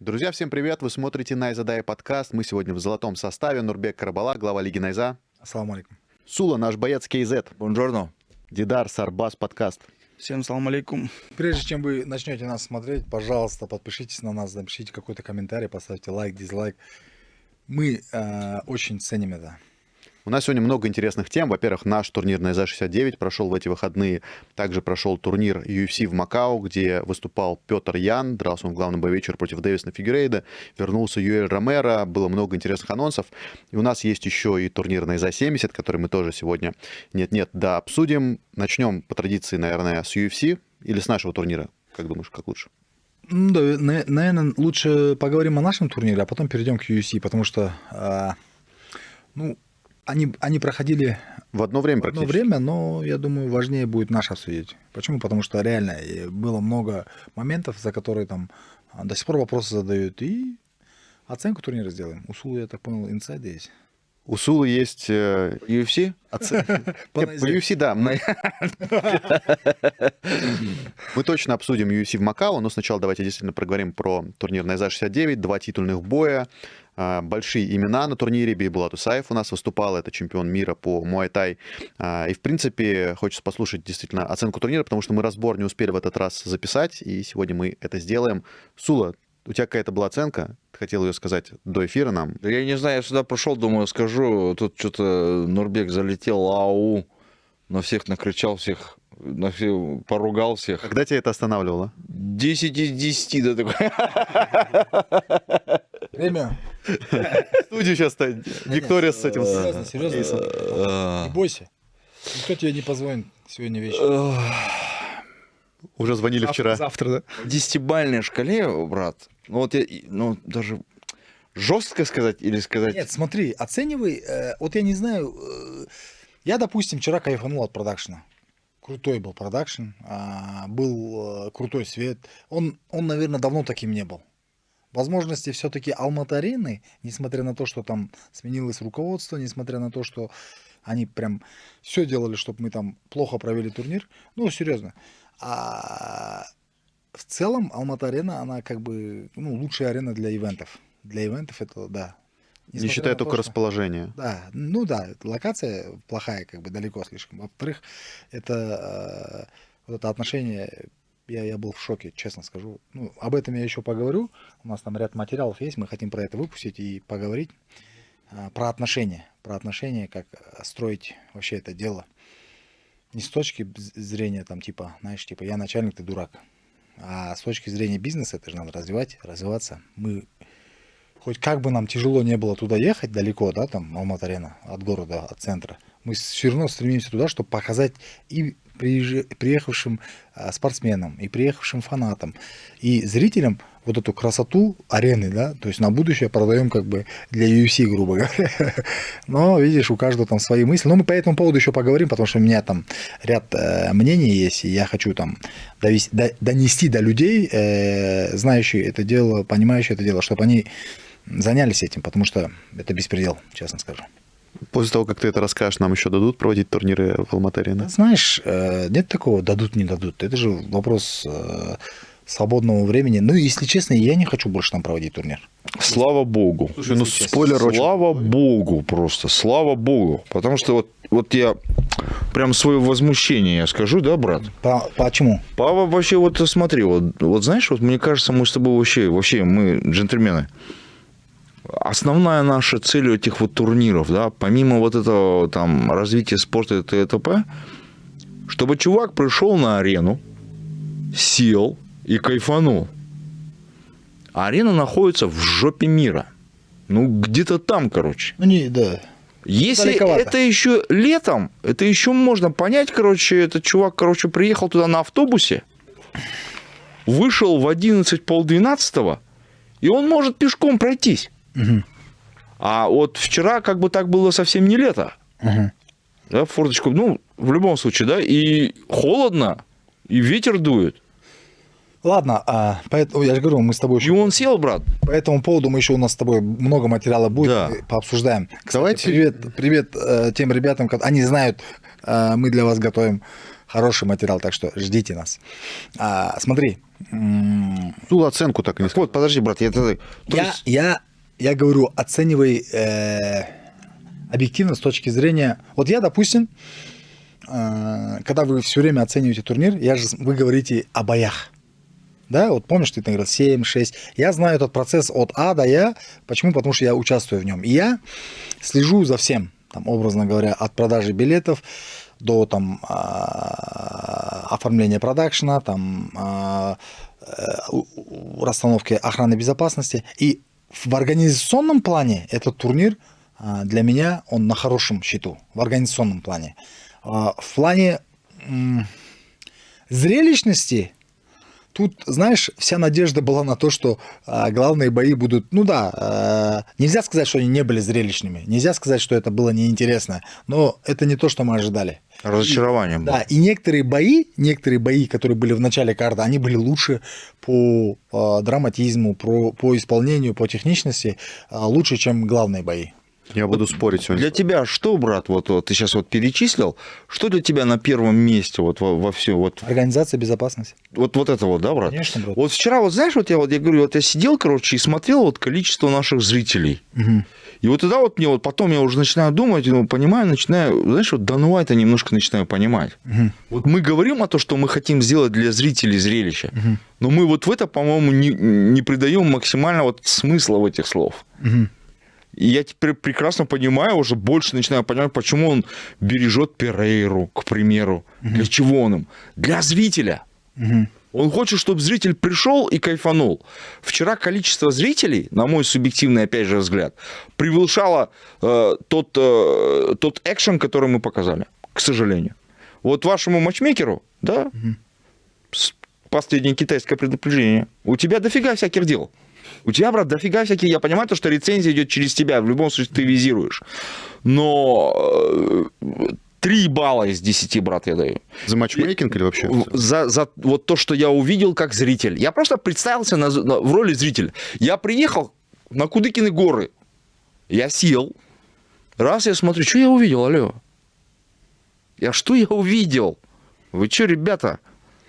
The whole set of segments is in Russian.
Друзья, всем привет! Вы смотрите Найза Дай подкаст. Мы сегодня в золотом составе. Нурбек Карабала, глава Лиги Найза. Ассаламу алейкум. Сула, наш боец KZ. Бонжорно. Дидар, Сарбас, подкаст. Всем салам алейкум. Прежде чем вы начнете нас смотреть, пожалуйста, подпишитесь на нас, напишите какой-то комментарий, поставьте лайк, дизлайк. Мы очень ценим это. У нас сегодня много интересных тем. Во-первых, наш турнир Найза 69 прошел в эти выходные. Также прошел турнир UFC в Макао, где выступал Петр Ян. Дрался он в главном бою вечера против Дэвисона Фигюрейда. Вернулся Юэль Ромеро. Было много интересных анонсов. И у нас есть еще и турнир Найза 70, который мы тоже сегодня да обсудим. Начнем по традиции, наверное, с UFC или с нашего турнира. Как думаешь, как лучше? Да, наверное, лучше поговорим о нашем турнире, а потом перейдем к UFC, потому что, они проходили в одно время практически. Но, я думаю, важнее будет наш обсудить. Почему? Потому что реально было много моментов, за которые там до сих пор вопросы задают, и оценку турнира сделаем. У Сулы, я так понял, инсайды есть. У Сулы есть UFC? По UFC, да. Мы точно обсудим UFC в Макао, но сначала давайте действительно проговорим про турнир Найза 69, 2 титульных боя, большие имена на турнире. Бейбулат Усаев у нас выступал, это чемпион мира по муай-тай. И, в принципе, хочется послушать действительно оценку турнира, потому что мы разбор не успели в этот раз записать, и сегодня мы это сделаем. Сула, у тебя какая-то была оценка? Ты хотел ее сказать до эфира нам? Да я не знаю, я сюда пришел, думаю, скажу. Тут что-то Нурбек залетел, ау, на всех накричал, всех поругал всех. Когда тебя это останавливало? 10 из 10, да такой. Время. Студию сейчас Виктория с этим. Серьезно. Не бойся. Никто тебе не позвонит сегодня вечером. Уже звонили вчера. Завтра, да? В 10-бальной шкале, брат, даже жестко сказать или сказать... Нет, смотри, оценивай, вот я не знаю, я, допустим, вчера кайфанул от продакшена. Крутой был продакшн, был крутой свет. Он, наверное, давно таким не был. Возможности все-таки Алматы-арены, несмотря на то, что там сменилось руководство, несмотря на то, что они прям все делали, чтобы мы там плохо провели турнир, серьезно. А в целом Алматы-арена, она как бы лучшая арена для ивентов. Для ивентов это, да. Не считая только расположение. Да, локация плохая, как бы далеко слишком. Во-вторых, это отношение, я был в шоке, честно скажу. Об этом я еще поговорю. У нас там ряд материалов есть, мы хотим про это выпустить и поговорить. Про отношения, как строить вообще это дело. Не с точки зрения, я начальник, ты дурак. А с точки зрения бизнеса, это же надо развиваться. Мы, хоть как бы нам тяжело не было туда ехать далеко, да, там, Алматы-арена, от города, от центра, мы все равно стремимся туда, чтобы показать и приехавшим спортсменам, и приехавшим фанатам, и зрителям вот эту красоту арены, да, то есть на будущее продаем как бы для UFC, грубо говоря. Но, видишь, у каждого там свои мысли. Но мы по этому поводу еще поговорим, потому что у меня там ряд мнений есть, и я хочу там донести до людей, знающих это дело, понимающих это дело, чтобы они занялись этим, потому что это беспредел, честно скажу. После того, как ты это расскажешь, нам еще дадут проводить турниры в Алматы-арене? Знаешь, нет такого, дадут, не дадут. Это же вопрос свободного времени. Если честно, я не хочу больше там проводить турнир. Слава богу. Слушай, спойлер очень. Слава богу просто, слава богу. Потому что вот я прям свое возмущение я скажу, да, брат? Почему? Вообще, смотри, знаешь, мне кажется, мы с тобой вообще мы джентльмены. Основная наша цель этих турниров, да, помимо этого там развития спорта и т.п., чтобы чувак пришел на арену, сел и кайфанул. А арена находится в жопе мира. Где-то там, короче. Да. Если далековато. это еще летом, это еще можно понять, этот чувак, приехал туда на автобусе, вышел в 11-12, и он может пешком пройтись. Угу. А вчера так было совсем не лето. Угу. Да, форточку, в любом случае, да, и холодно, и ветер дует. Ладно, поэтому я же говорю, мы с тобой... И он сел, брат. По этому поводу мы еще у нас с тобой много материала будет, да. Мы пообсуждаем. Кстати, давайте... Привет тем ребятам, они знают, мы для вас готовим хороший материал, так что ждите нас. Смотри. Ну, оценку так и не сказал. Вот, подожди, брат, Я говорю, оценивай объективно с точки зрения... Вот я, допустим, когда вы все время оцениваете турнир, вы говорите о боях. Да, вот помнишь, ты говорил 7, 6. Я знаю этот процесс от А до Я. Почему? Потому что я участвую в нем. И я слежу за всем, там, образно говоря, от продажи билетов до там, оформления продакшена, там, расстановки охраны безопасности. И в организационном плане этот турнир для меня, он на хорошем счету, в организационном плане. В плане зрелищности, тут, знаешь, вся надежда была на то, что главные бои будут... Ну да, нельзя сказать, что они не были зрелищными, нельзя сказать, что это было неинтересно, но это не то, что мы ожидали. Разочарование было. Да, и некоторые бои, которые были в начале карты, они были лучше по драматизму, по исполнению, по техничности, лучше, чем главные бои. Я буду спорить сегодня. Для тебя что, брат, вот ты сейчас вот перечислил, что для тебя на первом месте вот во все вот? Организация безопасности. Вот это вот, да, брат? Конечно, брат. Вот вчера, вот знаешь, я говорю, вот я сидел, короче, и смотрел вот количество наших зрителей. Угу. И вот тогда вот мне вот потом я уже начинаю думать, понимаю, знаешь, вот Дана Уайта немножко начинаю понимать. Угу. Вот мы говорим о том, что мы хотим сделать для зрителей зрелище, но мы вот в это, по-моему, не придаем максимально вот смысла в этих слов. Угу. И я теперь прекрасно понимаю, уже больше начинаю понимать, почему он бережет Перейру, к примеру. Для чего он им? Для зрителя. Он хочет, чтобы зритель пришел и кайфанул. Вчера количество зрителей, на мой субъективный, опять же, взгляд, превышало тот экшен, который мы показали, к сожалению. Вот вашему матчмейкеру, да, последнее китайское предупреждение, у тебя дофига всяких дел. У тебя, брат, дофига всяких... Я понимаю, то, что рецензия идет через тебя. В любом случае ты визируешь. Но 3 балла из 10, брат, я даю. За матчмейкинг или вообще? За вот то, что я увидел как зритель. Я просто представился в роли зрителя. Я приехал на Кудыкины горы. Я сел. Раз я смотрю, что я увидел, алло? Что я увидел? Вы что, ребята?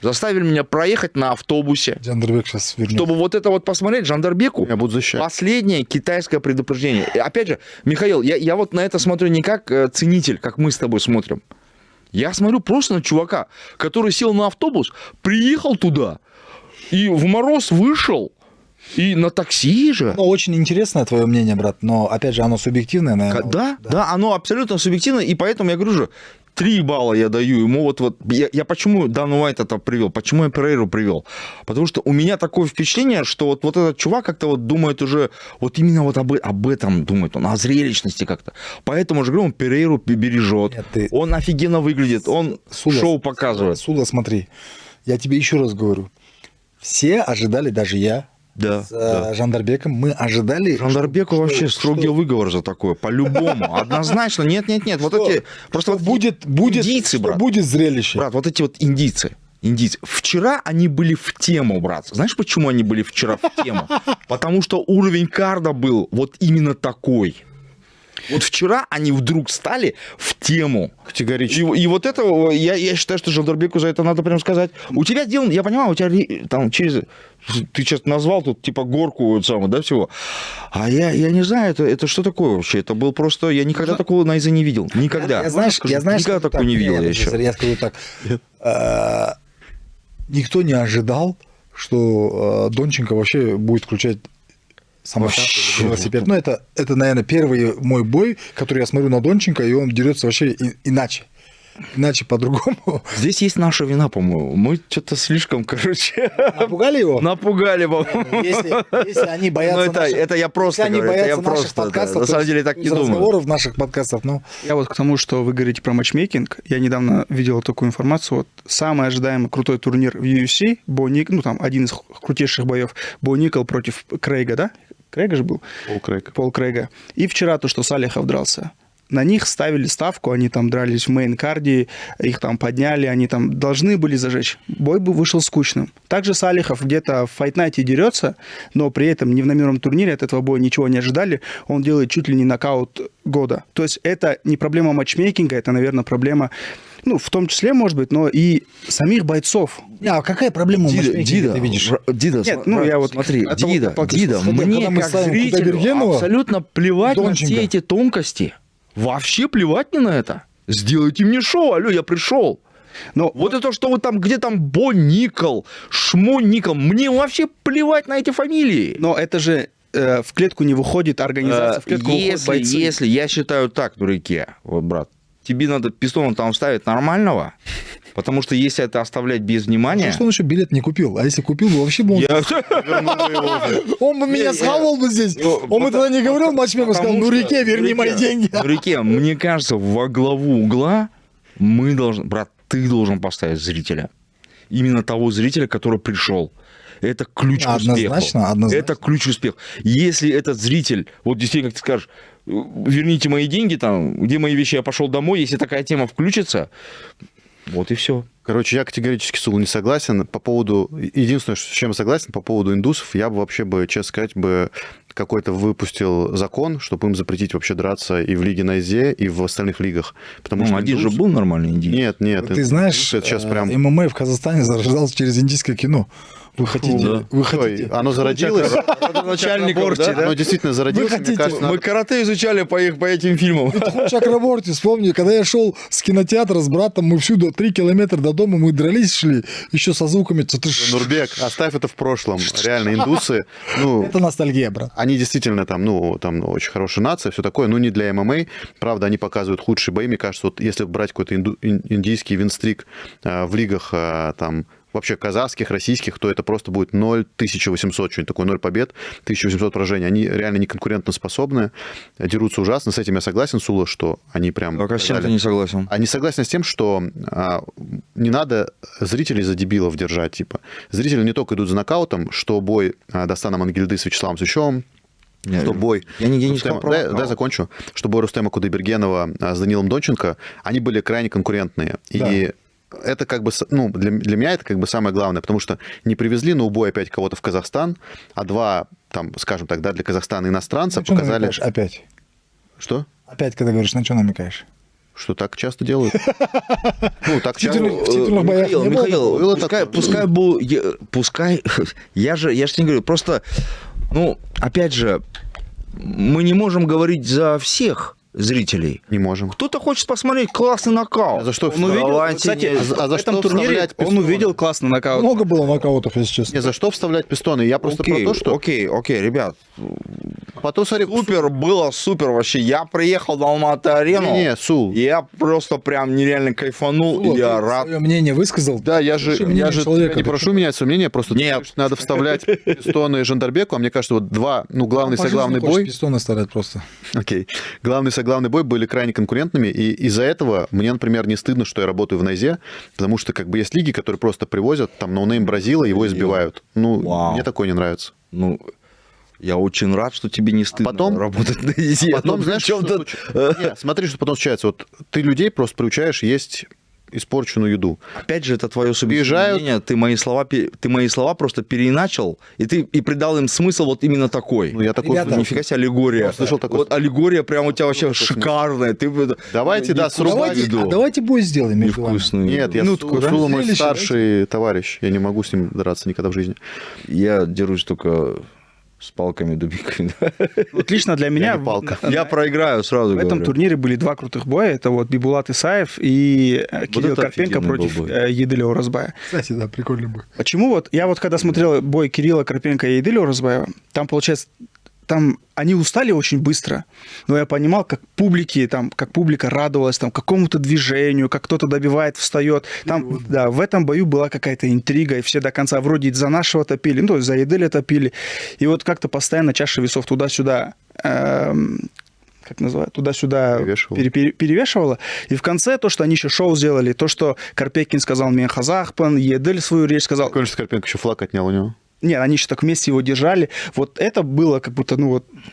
Заставили меня проехать на автобусе. Жандарбек сейчас вернется. Чтобы вот это вот посмотреть, Жандарбеку. Я буду защищать. Последнее китайское предупреждение. И опять же, Михаил, я вот на это смотрю не как ценитель, как мы с тобой смотрим. Я смотрю просто на чувака, который сел на автобус, приехал туда и в мороз вышел. И на такси же. Ну, очень интересное твое мнение, брат, но, опять же, оно субъективное, наверное. Да, оно абсолютно субъективное, и поэтому я говорю же, 3 балла я даю ему. Вот. Я почему Дану Уайт это привел? Почему я Перейру привел? Потому что у меня такое впечатление, что вот этот чувак как-то вот думает уже, вот именно вот об этом думает, он о зрелищности как-то. Поэтому же, говорю, он Перейру бережет. Нет, он офигенно выглядит, он шоу показывает. Суда, смотри, я тебе еще раз говорю, все ожидали, даже я, с Жандарбеком, мы ожидали... Жандарбеку вообще строгий выговор за такое, по-любому, однозначно. Нет, вот эти... Просто будет индийцы, брат. Будет зрелище. Брат, вот эти вот индийцы. Вчера они были в тему, брат. Знаешь, почему они были вчера в тему? Потому что уровень карда был вот именно такой. Вот вчера они вдруг стали в тему. Категорично. И вот это, я считаю, что Жандарбеку за это надо прям сказать. У тебя сделано, я понимаю, у тебя там через... Ты сейчас назвал тут типа горку самую, да, всего. А я не знаю, это что такое вообще? Это был просто... Я никогда такого на Изе не видел. Никогда. Я знаю, никогда такого не видел я еще. Я скажу так. Никто не ожидал, что Донченко вообще будет включать самокат или велосипед. Ну, это, наверное, первый мой бой, который я смотрю на Донченко, и он дерется вообще иначе. Иначе по-другому. Здесь есть наша вина, по-моему. Мы что-то слишком, короче... Напугали его? Напугали, по-моему. Если они боятся это я просто говорю. Если они боятся наших подкастов, на самом деле так не думаю. Разговоров наших подкастов, ну... Я вот к тому, что вы говорите про матчмейкинг. Я недавно видел такую информацию. Вот самый ожидаемый крутой турнир в UFC, ну там один из крутейших боев, Бо Никл против Крейга, да? Крейга же был? Пол Крейга. И вчера то, что Салихов дрался. На них ставили ставку, они там дрались в мейн-карде, их там подняли, они там должны были зажечь. Бой бы вышел скучным. Также Салихов где-то в Fight Night дерется, но при этом не в номерном турнире от этого боя ничего не ожидали. Он делает чуть ли не нокаут года. То есть это не проблема матчмейкинга, это, наверное, проблема Ну, в том числе, может быть, но и самих бойцов. А какая проблема в матчмейкинге, ты видишь? Дида, Нет, ну, я вот смотри, от того, Дида, как палки мне когда мы как ставим зрителю Кудайбергенова, абсолютно плевать на Донченко. все эти тонкости. Вообще плевать мне на это. Сделайте мне шоу, алло, я пришел. Но Вот это, что вы там, где там Бо Никол, Шмо Никол, мне вообще плевать на эти фамилии. Но это же в клетку не выходит организация, в клетку выходят бойцы. Если, я считаю так, дураки, вот, брат, тебе надо пистон там вставить нормального, потому что если это оставлять без внимания... Что он еще билет не купил? А если купил, бы вообще бы он... Он бы меня схавал бы здесь. Он бы тогда не говорил матчмейкеру, сказал, ну, Реке, верни мои деньги. Реке, мне кажется, во главу угла мы должны... Брат, ты должен поставить зрителя. Именно того зрителя, который пришел. Это ключ к успеху. Однозначно. Это ключ к успеху. Если этот зритель, вот действительно, как ты скажешь, верните мои деньги, там, где мои вещи, я пошел домой, если такая тема включится, вот и все. Короче, я категорически с Улу не согласен. По поводу... Единственное, с чем я согласен, по поводу индусов, я бы вообще, честно сказать, какой-то выпустил закон, чтобы им запретить вообще драться и в лиге Найзе, и в остальных лигах. Потому что один же был нормальный индийец. Нет. Ты знаешь, это сейчас прям... ММА в Казахстане зарождался через индийское кино. Вы хотите? Да. Вы хотите? Оно зародилось. Начальников, да? Оно действительно зародилось. Вы Мне хотите? кажется, Мы карате изучали по этим фильмам. Чакраборти, вспомни, когда я шел с кинотеатра с братом, мы всюду 3 километра до дома, мы дрались, шли, еще со звуками. Нурбек, оставь это в прошлом. Реально, индусы, Это ностальгия, брат. они действительно там очень хорошая нация, все такое, но не для ММА. Правда, они показывают худшие бои. Мне кажется, вот если брать какой-то индийский винстрик в лигах там вообще казахских, российских, то это просто будет 0,1800, что-нибудь такое, 0 побед, 1800 поражений. Они реально не конкурентоспособны, дерутся ужасно. С этим я согласен, Сула, что они прям... Только с чем ты не согласен? А не согласен с тем, что не надо зрителей за дебилов держать. Типа. Зрители не только идут за нокаутом, что бой Дастана Мангильды с Вячеславом Сычевым, что бой... Я не сказал про нокаут. Дай закончу. Что бой Рустема Кудайбергенова с Данилом Донченко, они были крайне конкурентные. Да. И это как бы, для меня это как бы самое главное, потому что не привезли на убой опять кого-то в Казахстан, а два, там, скажем так, для Казахстана иностранца На что показали... намекаешь опять? Что? Опять, когда говоришь, на что намекаешь? Что так часто делают? Ну, так В титульных боях не было? Михаил, Было пускай был... Пускай... Я же не говорю, просто... Опять же, мы не можем говорить за всех зрителей. Не можем. Кто-то хочет посмотреть классный нокаут. А за что Он увидел, давайте кстати, не- в за этом что турнире вставлять он пистоны? увидел классный нокаут. Много было нокаутов, если честно. Не, за что вставлять пистоны? Я просто про то, что... Окей, ребят. Потом, смотри, Было супер вообще. Я приехал в Алматы-арену. Не, Сул. и я просто прям нереально кайфанул. Вот, и я ты рад. свое мнение высказал. Да, я Слушай, мнение же человека, не ты прошу менять свое мнение, просто Нет. ты говоришь, надо вставлять пистоны Жандарбеку, а мне кажется, вот два, главный По жизни соглавный хочешь бой... пистоны оставлять просто. Окей. Главный соглавный бой были крайне конкурентными, и из-за этого мне, например, не стыдно, что я работаю в Найзе, потому что как бы есть лиги, которые просто привозят, там, ноунейм Бразила, его избивают. Вау. Мне такое не нравится. Я очень рад, что тебе не стыдно Потом- работать на Изи. Потом, знаешь, что Нет, смотри, что потом случается. Вот ты людей просто приучаешь есть испорченную еду. Опять же, это твое субъективное Приезжают- мнение. Ты мои слова просто переиначил, и придал им смысл вот именно такой. Я такой Ребята, Нифига себе аллегория. слышал такое. Вот аллегория прям у тебя вообще шикарная. Давайте, да, срубать еду. Давайте бой сделаем между вами. Невкусную. Нет, я Минутку, да? Сула мой Зрелище, старший товарищ. Я не могу с ним драться никогда в жизни. Я дерусь только с палками, дубинками. Вот лично для меня не палка. Я проиграю, сразу в этом говорю. турнире были два крутых боя. Это вот Бибулат Исаев и Кирилл это Карпенко офигенный против был бой. Едыля Уразбая. Кстати, да, прикольный бой. Почему вот я вот когда смотрел бой Кирилла Карпенко и Едыля Уразбаева, там получается там они устали очень быстро, но я понимал, как публика радовалась там какому-то движению, как кто-то добивает, встает. Там, да, в этом бою была какая-то интрига, и все до конца вроде за нашего топили, то есть за Едыля топили. И вот как-то постоянно чаша весов туда-сюда как называют, туда-сюда перевешивала. И в конце то, что они еще шоу сделали, то, что Карпекин сказал «Мен Казахпан», Едель свою речь сказал. Конечно, Карпенко еще флаг отнял у него. Нет, они еще так вместе его держали. Вот это было как будто,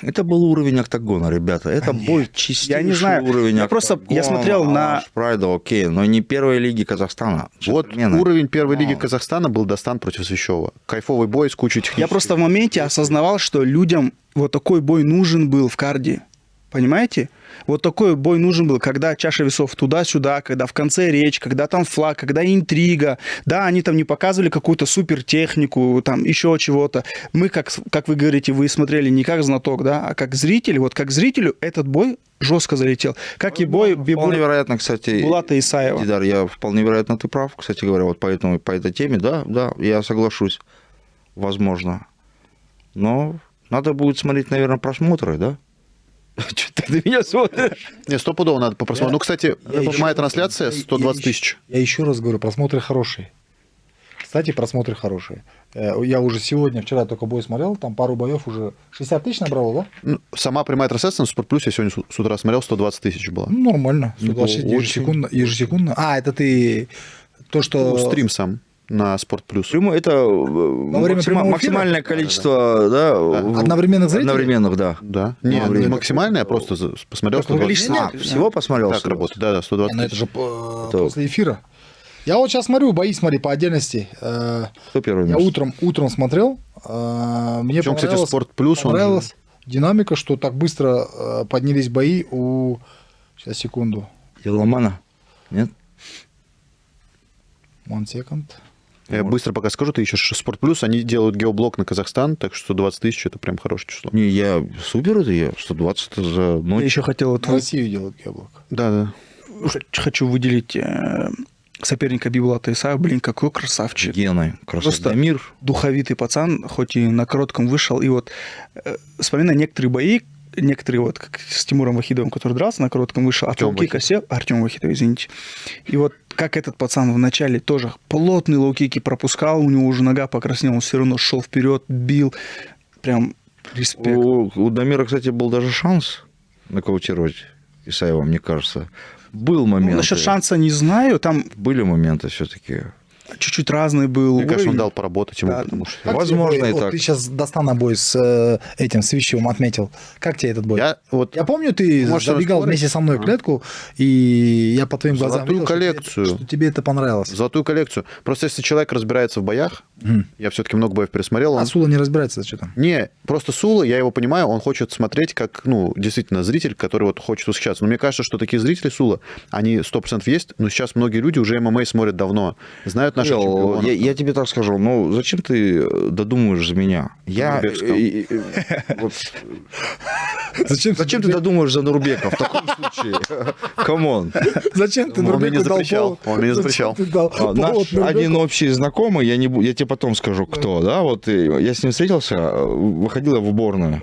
Это был уровень октагона, ребята. Это бой чистейший я не знаю. уровень Я просто смотрел на... Прайда, окей, но не первой лиги Казахстана. Вот уровень первой лиги Казахстана был Дастан против Свящева. Кайфовый бой с кучей технических... Я просто в моменте осознавал, что людям вот такой бой нужен был в карде. Понимаете? Вот такой бой нужен был, когда чаша весов туда-сюда, когда в конце речь, когда там флаг, когда интрига. Да, они там не показывали какую-то супер технику, там еще чего-то. Мы, как вы говорите, вы смотрели не как знаток, да, а как зритель. Вот как зрителю этот бой жестко залетел. Как и бой Вполне вероятно, кстати, Булата Исаева. Дидар, я вполне вероятно, ты прав, кстати говоря, вот поэтому по этой теме, да, я соглашусь, возможно. Но надо будет смотреть, наверное, просмотры, да? Что ты на меня смотришь? Не, стопудово надо попросмотреть. Ну, кстати, прямая трансляция 120 тысяч. Я еще раз говорю, просмотры хорошие. Кстати, просмотры хорошие. Я уже вчера только бой смотрел, там пару боев уже 60 тысяч набрало, да? Ну, сама прямая трансляция на Спорт Плюс я сегодня с утра смотрел, 120 тысяч было. Ну, нормально. 120 Ну, ежесекундно. А, это ты то, что... Ну, стрим сам на Спорт Плюс. Это время прямого максимальное эфира? количество, да, Одновременных зрителей? одновременных, да. Да. Не, время. не максимальное, я просто посмотрел Просто 120 количество. тысяч. Всего посмотрел? Так работает, да, 120 Ну, это тысяч. же после эфира. Я вот сейчас смотрю, бои смотри по отдельности. Кто первый Я место? утром смотрел. Мне Причем, кстати, понравилось, Спорт Плюс, он же- понравилась динамика, что так быстро поднялись бои у... Сейчас, секунду. Еломана? Нет? One second. Я быстро пока скажу, ты ищешь Спорт Плюс, они делают геоблок на Казахстан, так что 120 тысяч это прям хорошее число. Не, я супер это я, 120 это за Я ночь. еще хотел вот В Россию делают геоблок. Да, да. хочу выделить соперника Бибулата Исаева. Блин, какой красавчик. Гены, Просто красота. Мир. Духовитый пацан, хоть и на коротком вышел. И вот вспоминая некоторые бои, некоторые вот как с Тимуром Вахидовым, который дрался на коротком, вышел, а Артём лоу-кика сел, Артем Вахидов, извините. И вот как этот пацан вначале тоже плотные лоу-кики пропускал, у него уже нога покраснела, он все равно шел вперед, бил. Прям респект. У Дамира, кстати, был даже шанс нокаутировать Исаева, мне кажется. Был момент. Ну, насчет шанса не знаю, там Были моменты все-таки. чуть-чуть разный был Мне кажется, он уровень. дал поработать ему, Да. потому что... Как Возможно, тебе бой? и Вот так. ты сейчас Дастана бой с этим, с Вичевым отметил. Как тебе этот бой? Я вот Я помню, ты Можешь забегал распорить? вместе со мной в клетку, и я по твоим глазам Золотую видел, что коллекцию. что тебе это понравилось. золотую коллекцию. Просто если человек разбирается в боях, я все-таки много боев пересмотрел, он... А Сула не разбирается, что там? Не, просто Сула, я его понимаю, он хочет смотреть как, ну, действительно, зритель, который вот хочет восхищаться. Но мне кажется, что такие зрители Сула, они 100% есть, но сейчас многие люди уже ММА смотрят давно, знают наших чемпионов. Я тебе так скажу, ну зачем ты додумываешь за меня? Я... Нурбек вот Зачем Зачем ты додумываешь за Нурбека в таком случае? Камон. Зачем ты Он меня Нурбеку дал запрещал, повод? он меня запрещал. Зачем ты дал повод Наш Нурбеку? один общий знакомый, я тебе потом скажу, кто, да, вот я с ним встретился, выходил я в уборную.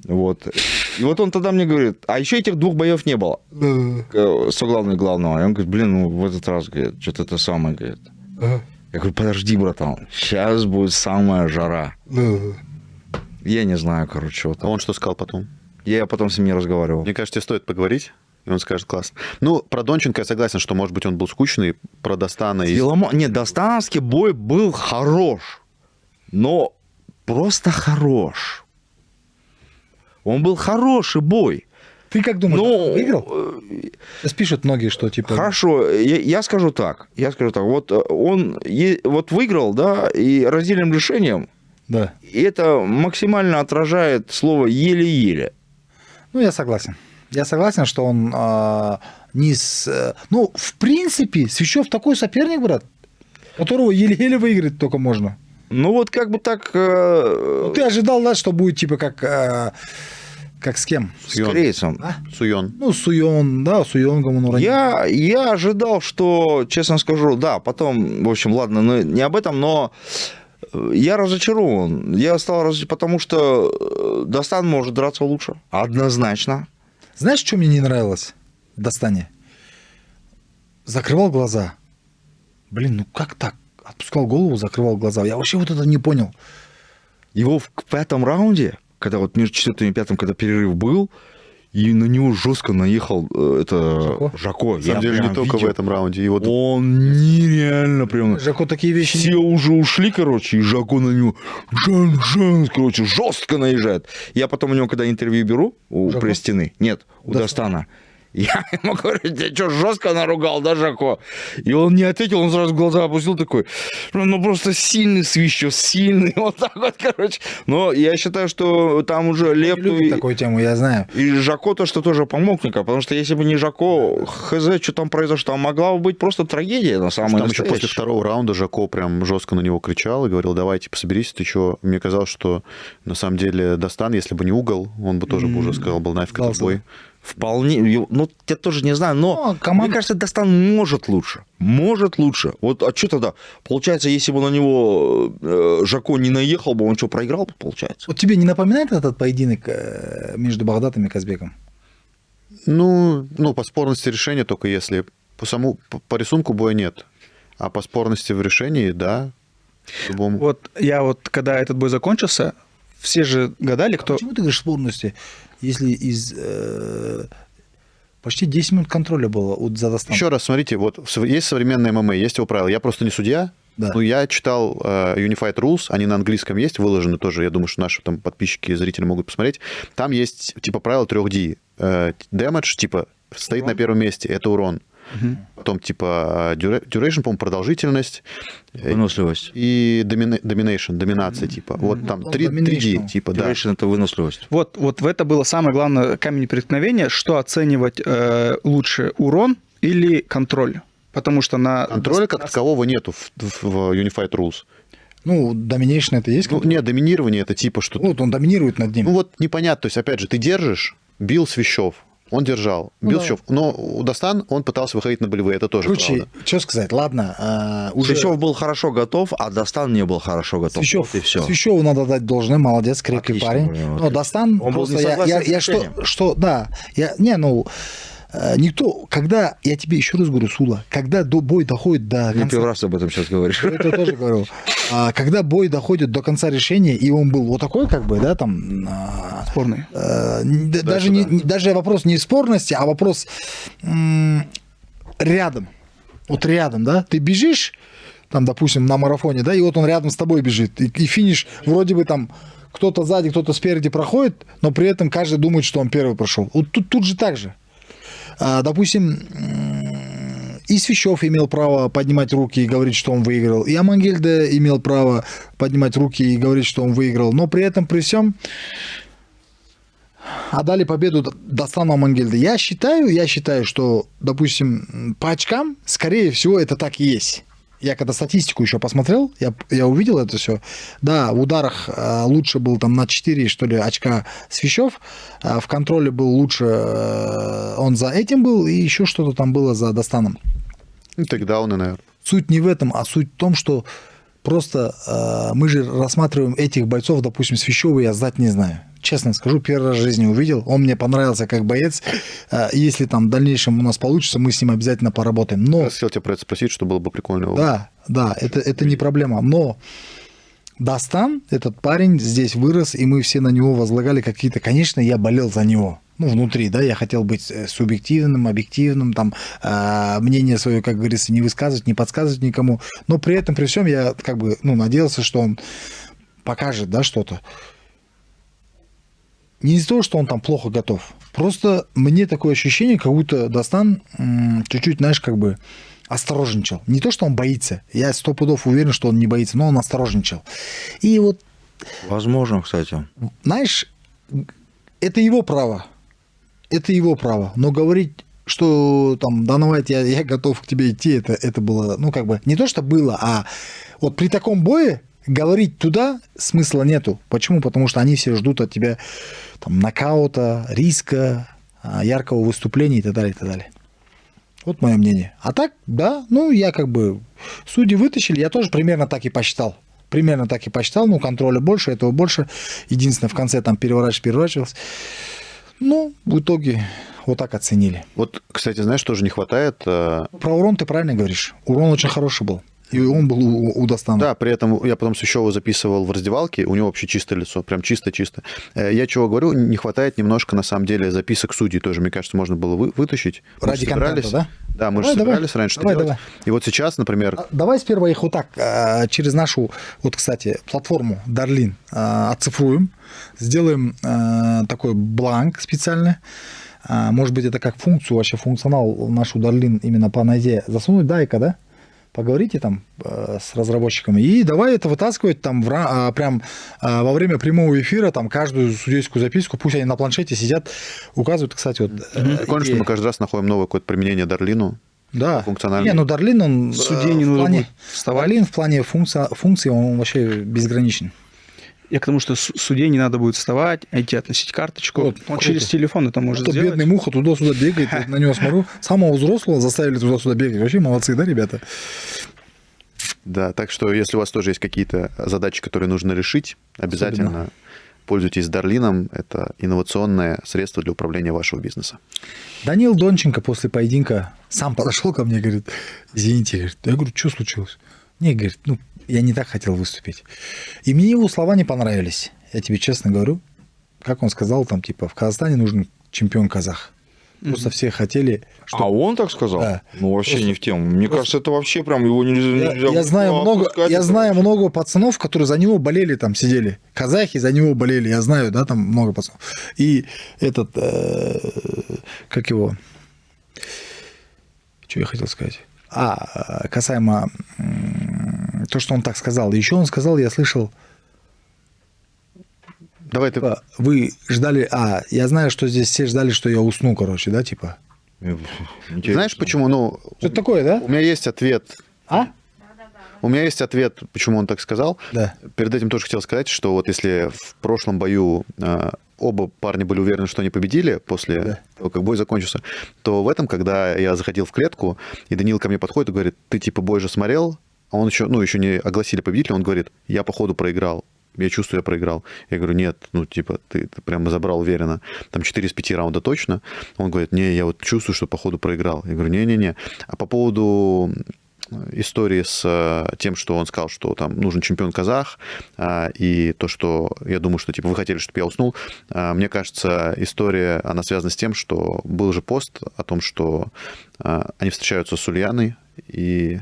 Вот. И вот он тогда мне говорит, а еще этих двух боев не было. Соглавный главного. И он говорит, блин, ну в этот раз, говорит, что-то это самое, говорит. Я говорю, подожди, братан, сейчас будет самая жара. Я не знаю, короче, вот. А он что сказал потом? Я потом с ним не разговаривал. Мне кажется, тебе стоит поговорить, и он скажет, классно. Ну, про Донченко я согласен, что, может быть, он был скучный, про Достана и... Нет, Достановский бой был хорош, но просто хорош. Он был хороший бой. Ты как думаешь, Ну, выиграл? Сейчас пишут многие, что типа... Хорошо, я скажу так. Вот он вот выиграл, да, и раздельным решением, Да. и это максимально отражает слово «еле-еле». Ну, я согласен. Я согласен, что он не с... ну, в принципе, Свищев такой соперник, брат, которого еле-еле выиграть только можно. Ну, вот как бы так... Ну, ты ожидал, да, что будет типа как с кем? с Крейсом. А? Суён. Ну, Суён, да, Суёнгом он уронил. Я ожидал, что, честно скажу, да, потом, в общем, ладно, ну, не об этом, но я разочарован. Я стал разочарован, потому что Достан может драться лучше. Однозначно. Знаешь, что мне не нравилось в Достане? Закрывал глаза. Блин, ну как так? Отпускал голову, закрывал глаза. Я вообще вот это не понял. Его в пятом раунде, когда вот между четвертым и пятым, когда перерыв был, и на него жестко наехал Жако. На самом деле, не только в этом раунде. Его... Он нереально прям... Жако такие вещи... Все уже ушли, короче, и Жако на него короче, жестко наезжает. Я потом у него, когда интервью беру, у Жако? Престины, нет, у Достана. Достана, Я ему говорю, тебя что, жестко наругал, да, Жако? И он не ответил, он сразу глаза опустил такой, ну просто сильный Свищев, сильный, вот так вот, короче. Но я считаю, что там уже Лепту Любит такую тему, я знаю. и Жако то, что тоже помог, потому что если бы не Жако, хз, что там произошло, там могла бы быть просто трагедия на самом Там еще деле. после второго раунда Жако прям жестко на него кричал и говорил, давай, типа, соберись, ты что? Мне казалось, что на самом деле Дастан, если бы не угол, он бы тоже бы уже сказал, был нафиг этот бой. Вполне, ну, я тоже не знаю, но команда... мне кажется, Дастан может лучше. Может лучше. Вот, а что тогда? Получается, если бы на него Жако не наехал бы, он что, проиграл бы, получается? Вот тебе не напоминает этот поединок между Багдатом и Казбеком? Ну, по спорности решения только если. По рисунку боя нет. А по спорности в решении, да. Любому. Вот я вот, когда этот бой закончился, все же гадали, кто... Почему ты говоришь спорности, если из почти 10 минут контроля было за Дастан? Еще раз, смотрите, вот есть современное ММА, есть его правила. Я просто не судья, Да. но я читал Unified Rules, они на английском есть, выложены тоже. Я думаю, что наши там подписчики и зрители могут посмотреть. Там есть типа правило 3D. Damage, типа, стоит на первом месте, это урон. Потом, типа, duration, по-моему, продолжительность. Выносливость. И domination, доминация, типа. Вот там 3D, типа, да. Duration – это выносливость. Вот в это было самое главное камень преткновения, что оценивать лучше, урон или контроль. Потому что на... Контроля как такового нету в Unified Rules. Ну, доминейшн это есть? Ну, нет, доминирование это типа, что... Вот он доминирует над ним. Ну, вот непонятно. То есть, опять же, ты держишь, бил Свищев, он держал, бил Свищев. Но у Дастан он пытался выходить на болевые, это тоже Короче, правда. что сказать, ладно. Уже Свищев был хорошо готов, а Дастан не был хорошо готов. Свищев, Вот и все. Свищеву надо дать должное, молодец, крепкий Отлично, парень. блин, Но отлично. Дастан, Он был просто не согласен с я решением. да, никто, когда, я тебе еще раз говорю, Сула, когда бой доходит до Не конца... первый раз об этом сейчас говоришь. Это я тоже говорил. Когда бой доходит до конца решения, и он был вот такой, как бы, да, там... Спорный. Даже вопрос не спорности, а вопрос рядом. Вот рядом, да, ты бежишь, там, допустим, на марафоне, да, и вот он рядом с тобой бежит, и финиш вроде бы там кто-то сзади, кто-то спереди проходит, но при этом каждый думает, что он первый прошел. Вот тут же так же. Допустим, и Свищев имел право поднимать руки и говорить, что он выиграл, и Амангельде имел право поднимать руки и говорить, что он выиграл, но при этом, при всем, отдали победу Дастану Амангельде. Я считаю, что, допустим, по очкам, скорее всего, это так и есть. Я когда статистику еще посмотрел, я увидел это все. Да, в ударах лучше был там на 4, что ли, очка Свищев. В контроле был лучше, он за этим был, и еще что-то там было за Дастаном. Ну, тейкдауны, наверное. Суть не в этом, а суть в том, что просто мы же рассматриваем этих бойцов, допустим, Свищева я знать не знаю. Честно скажу, первый раз в жизни увидел. Он мне понравился как боец. Если там в дальнейшем у нас получится, мы с ним обязательно поработаем. Но... Я хотел тебя про это спросить, что было бы прикольно. Да, это не проблема. Но Дастан, этот парень, здесь вырос, и мы все на него возлагали какие-то... Конечно, я болел за него. Ну, внутри, да, я хотел быть субъективным, объективным, там, мнение свое, как говорится, не высказывать, не подсказывать никому. Но при этом, при всем, я как бы, надеялся, что он покажет, да, что-то. Не из-за того, что он там плохо готов. Просто мне такое ощущение, как будто Дастан чуть-чуть, знаешь, как бы осторожничал. Не то, что он боится. Я 100% уверен, что он не боится, но он осторожничал. И вот... Возможно, кстати. Знаешь, это его право. Это его право. Но говорить, что там, да, давай, я готов к тебе идти, это было, как бы, не то, что было, а вот при таком бое говорить туда смысла нету. Почему? Потому что они все ждут от тебя там нокаута, риска, яркого выступления и так далее, и так далее. Вот мое мнение. А так, да, я как бы... Судьи вытащили, я тоже примерно так и посчитал. Но контроля больше, этого больше. Единственное, в конце там переворачивалось. В итоге вот так оценили. Вот, кстати, знаешь, тоже не хватает... Про урон ты правильно говоришь. Урон очень хороший был. И он был у Дастана. Да, при этом я потом Свищева записывал в раздевалке, у него вообще чистое лицо, прям чисто-чисто. Я чего говорю, не хватает немножко, на самом деле, записок судей тоже, мне кажется, можно было вытащить. Ради контента, да? Да, мы же собирались раньше это делать. И вот сейчас, например... Давай сперва их вот так, через нашу, вот, кстати, платформу Дарлин оцифруем, сделаем такой бланк специальный, может быть, это как функцию, вообще функционал наш Дарлин именно по нозе засунуть Дайка, да? Поговорите там с разработчиками и давай это вытаскивать там прям во время прямого эфира там каждую судейскую записку, пусть они на планшете сидят, указывают, кстати, вот. Прикольно, что мы каждый раз находим новое какое-то применение Дарлину. Да. Функциональный. Не, ну Дарлин, он Судье не в нужно плане, будет вставать. Дарлин в плане функции, он вообще безграничен. Я к тому, что судье не надо будет вставать, идти относить карточку. Вот, Он круто. через телефон это может Что сделать. бедный Муха туда-сюда бегает, я на него смотрю. Самого взрослого заставили туда-сюда бегать. Вообще молодцы, да, ребята? Да, так что если у вас тоже есть какие-то задачи, которые нужно решить, обязательно Особенно. пользуйтесь Дарлином. Это инновационное средство для управления вашего бизнеса. Данил Донченко после поединка сам подошел ко мне и говорит, извините, говорит. Я говорю, что случилось? Не, говорит, ну, я не так хотел выступить. И мне его слова не понравились. Я тебе честно говорю. Как он сказал, там, типа, в Казахстане нужен чемпион-казах. Просто все хотели... А он так сказал? Да. Ну, вообще не в тему. Мне кажется, это вообще прям его нельзя... Я знаю отпускать. много, много пацанов, которые за него болели, там сидели. Казахи за него болели, я знаю, да, там много пацанов. И этот, как его, что я хотел сказать? Касаемо то, что он так сказал. Еще он сказал, я слышал, Давай ты... типа, вы ждали, я знаю, что здесь все ждали, что я усну, короче, да, типа. Интересно. Знаешь, почему? Ну, Что-то такое, да? у меня есть ответ. У меня есть ответ, почему он так сказал. Да. Перед этим тоже хотел сказать, что вот если в прошлом бою оба парня были уверены, что они победили после того, как бой закончился, то в этом, когда я заходил в клетку, и Даниил ко мне подходит и говорит, ты типа бой же смотрел, а он еще, еще не огласили победителя, он говорит, я походу проиграл. Я чувствую, я проиграл. Я говорю, нет, ну, типа, ты прямо забрал уверенно. Там 4 из 5 раунда точно. Он говорит, не, я вот чувствую, что, походу, проиграл. Я говорю, не-не-не. А по поводу истории с тем, что он сказал, что там нужен чемпион-казах, и то, что я думаю, что, типа, вы хотели, чтобы я уснул, мне кажется, история, она связана с тем, что был же пост о том, что они встречаются с Ульяной, и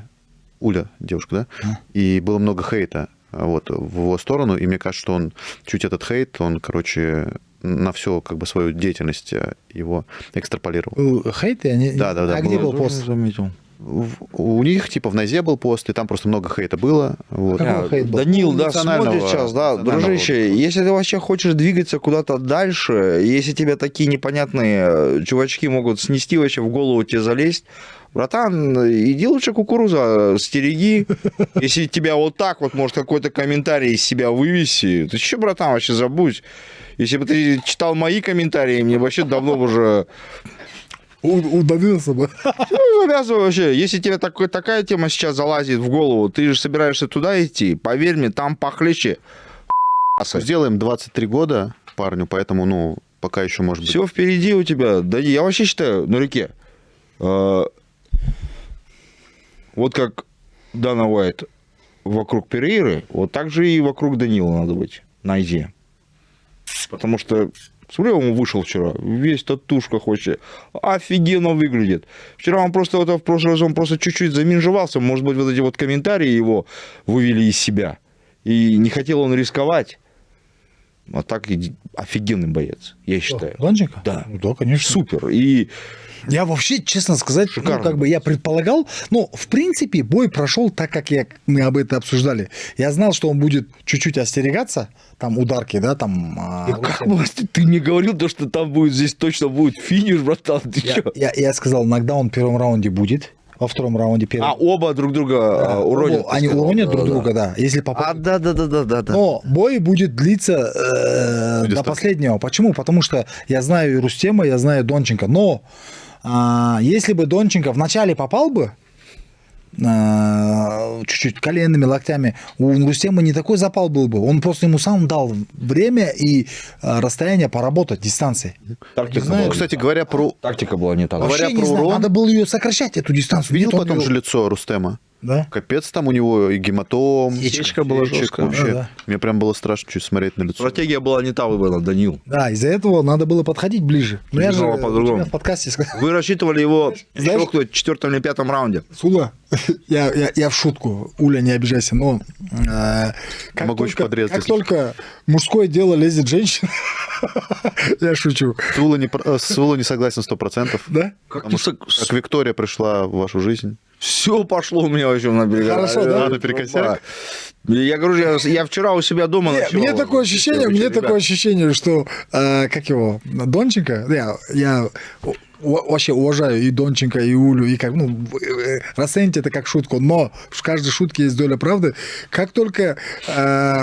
Уля, девушка, да? И было много хейта вот, в его сторону, и мне кажется, что он чуть этот хейт, он, короче, на всю как бы свою деятельность его экстраполировал. Хейт? Да. А где был пост? Заметил. У них, типа, в нозе был пост, и там просто много хейта было. Вот. Какой хейт был? Данил, да, Национального- смотрит сейчас, да, национального дружище, вот. если ты вообще хочешь двигаться куда-то дальше, если тебе такие непонятные чувачки могут снести вообще в голову тебе залезть, братан, иди лучше кукуруза стереги. Если тебя вот так вот может какой-то комментарий из себя вывести, ты что, братан, вообще забудь. Если бы ты читал мои комментарии, мне вообще давно уже... Удавился бы. Ну, завязывай вообще. Если тебе такая тема сейчас залазит в голову, ты же собираешься туда идти, поверь мне, там похлеще. Сделаем 23 года парню, поэтому, ну, пока еще может быть... Все впереди у тебя. Да я вообще считаю, на реке. Вот как Дана Уайт вокруг Перейры, вот так же и вокруг Данила надо быть на Айзе. Потому что, смотри, он вышел вчера, весь в татушках вообще, офигенно выглядит. Вчера он просто, в прошлый раз он просто чуть-чуть заминжевался, может быть, вот эти вот комментарии его вывели из себя. И не хотел он рисковать. А так офигенный боец, я считаю. Донченко? Да. Да, конечно. Супер. И Я вообще, честно сказать, Шикарно. как бы я предполагал, в принципе, бой прошел так, как мы об этом обсуждали. Я знал, что он будет чуть-чуть остерегаться, там, ударки, да, там... как бы ты мне говорил, то, что там будет, здесь точно будет финиш, братан, ты чё? я сказал, нокдаун в первом раунде будет, во втором раунде первый. Оба друг друга уронят. Они ты сказал. уронят друг Да, друга, да, если попадут. Да. Но бой будет длиться до последнего. Почему? Потому что я знаю и Рустема, я знаю Донченко. Но если бы Донченко вначале попал бы чуть-чуть коленными, локтями, у Рустема не такой запал был бы. Он просто ему сам дал время и расстояние поработать, дистанции. Тактика, знаю, была, Кстати, говоря про... тактика была не та. Говоря Вообще не про знаю, урон- надо было ее сокращать, эту дистанцию. Видел Нет, он потом её- же лицо Рустема? Да? Капец, там у него и гематом, Сечка была сечек жесткая. вообще. Да. Мне прям было страшно чуть смотреть на лицо. Стратегия была не та выбрана, Даниил. Да, из-за этого надо было подходить ближе. Но я же Бежала по-другому. у тебя в подкасте сказал. Вы рассчитывали его Знаешь- щелкнуть в 4-м или 5-м раунде. Сула, я в шутку, Уля, не обижайся, но как, Могу еще только, подрезать, как если только мужское дело лезет женщина, я шучу, Сула не согласен 100%. да? Как Потому что как Виктория пришла в вашу жизнь. Все пошло у меня вообще на берега. Хорошо, да? Наперекосяк? Я говорю, я вчера у себя дома Не, ночевал. Мне такое ощущение, что, как его, Донченко, я вообще уважаю и Донченко, и Улю, и как, расцените это как шутку, но в каждой шутке есть доля правды. Как только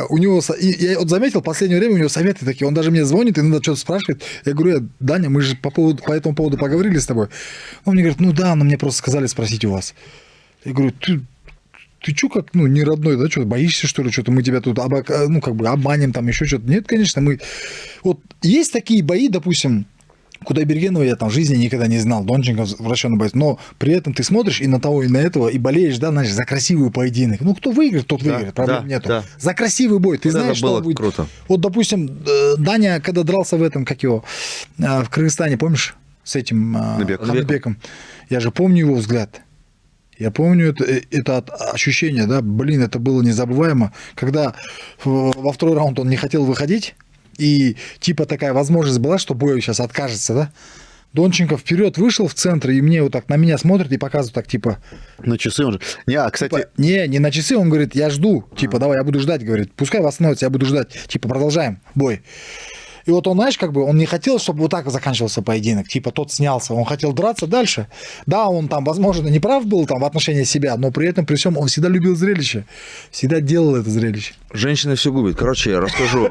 у него, я вот заметил, в последнее время у него советы такие, он даже мне звонит, иногда что-то спрашивает, я говорю, Даня, мы же по этому поводу поговорили с тобой. Он мне говорит, но мне просто сказали спросить у вас. Я говорю, ты что, как, не родной, да, что, боишься, что ли, что-то мы тебя тут, обманем, там, еще что-то. Нет, конечно, вот есть такие бои, допустим, Кудайбергенова я там в жизни никогда не знал, Донченко вращенный боец, но при этом ты смотришь и на того, и на этого, и болеешь, да, знаешь, за красивый поединок. Кто выиграет, тот выиграет, проблем нету. да. За красивый бой, ты Вот знаешь, это что было будет. круто. Вот, допустим, Даня, когда дрался в этом, в Кыргызстане, помнишь, с этим Ханбеком, я же помню его взгляд. Я помню это ощущение, да, это было незабываемо, когда во второй раунд он не хотел выходить, и типа такая возможность была, что бой сейчас откажется, да. Донченко вперед вышел в центр, и мне вот так на меня смотрит и показывает так, типа... На часы он же... кстати... Не на часы, он говорит, я жду, давай, я буду ждать, говорит, пускай восстановится, я буду ждать, продолжаем бой. И вот он, знаешь, он не хотел, чтобы вот так заканчивался поединок. Тот снялся, он хотел драться дальше. Да, он там, возможно, не прав был в отношении себя, но при этом, при всем, он всегда любил зрелище. Всегда делал это зрелище. Женщины все губят. Короче, я расскажу.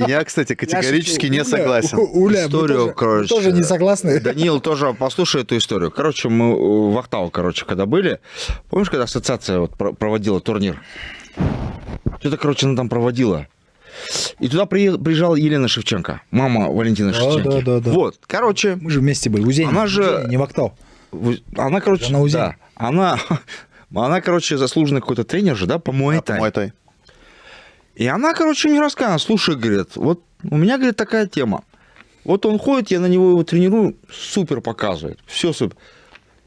Я, кстати, категорически не согласен. Уля, Историю, мы тоже не согласны. Даниил тоже послушай эту историю. Короче, мы в Ахтау, когда были. Помнишь, когда ассоциация проводила турнир? Что-то, она там проводила. И туда приезжала Елена Шевченко, мама Валентина Шевченко. Да. Вот, короче... Мы же вместе были, в Узене. Она же... Не в Ахтау. Она, на Узене. Да, она, заслуженный какой-то тренер же, да, по муай-тай. Муай-тай. И она, мне рассказывала, слушай, говорит, вот у меня, говорит, такая тема. Вот он ходит, я на него его тренирую, супер показывает, все супер.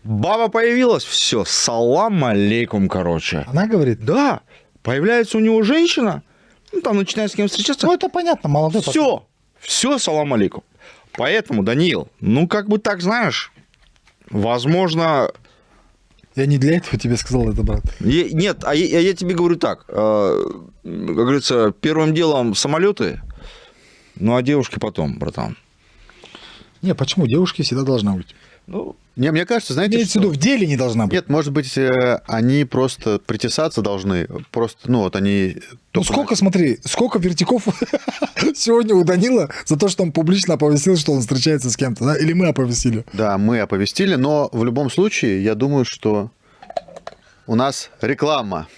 Баба появилась, все, салам алейкум, Она говорит? Да, появляется у него женщина, там начинает с кем встречаться. Это понятно, молодой. Все, салам алейкум. Поэтому, Даниил, так, знаешь, возможно... Я не для этого тебе сказал это, брат. Нет, я тебе говорю так. Как говорится, первым делом самолеты, а девушки потом, братан. Не, почему? Девушки всегда должна быть. Мне кажется, знаете, Имеется в виду, в деле не должна быть. Нет, может быть, они просто притесаться должны. Просто, они... сколько вертиков сегодня у Данила за то, что он публично оповестил, что он встречается с кем-то, да? Или мы оповестили? Да, мы оповестили, но в любом случае, я думаю, что у нас реклама.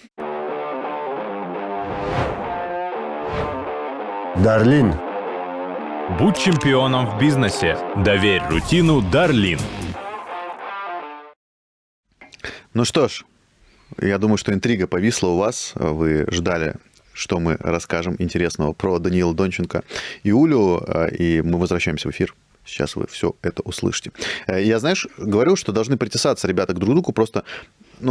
Дарлин. Будь чемпионом в бизнесе. Доверь рутину Дарлин. Ну что ж, я думаю, что интрига повисла у вас. Вы ждали, что мы расскажем интересного про Даниила Донченко и Улю, и мы возвращаемся в эфир. Сейчас вы все это услышите. Я, говорю, что должны притесаться ребята к друг другу, просто,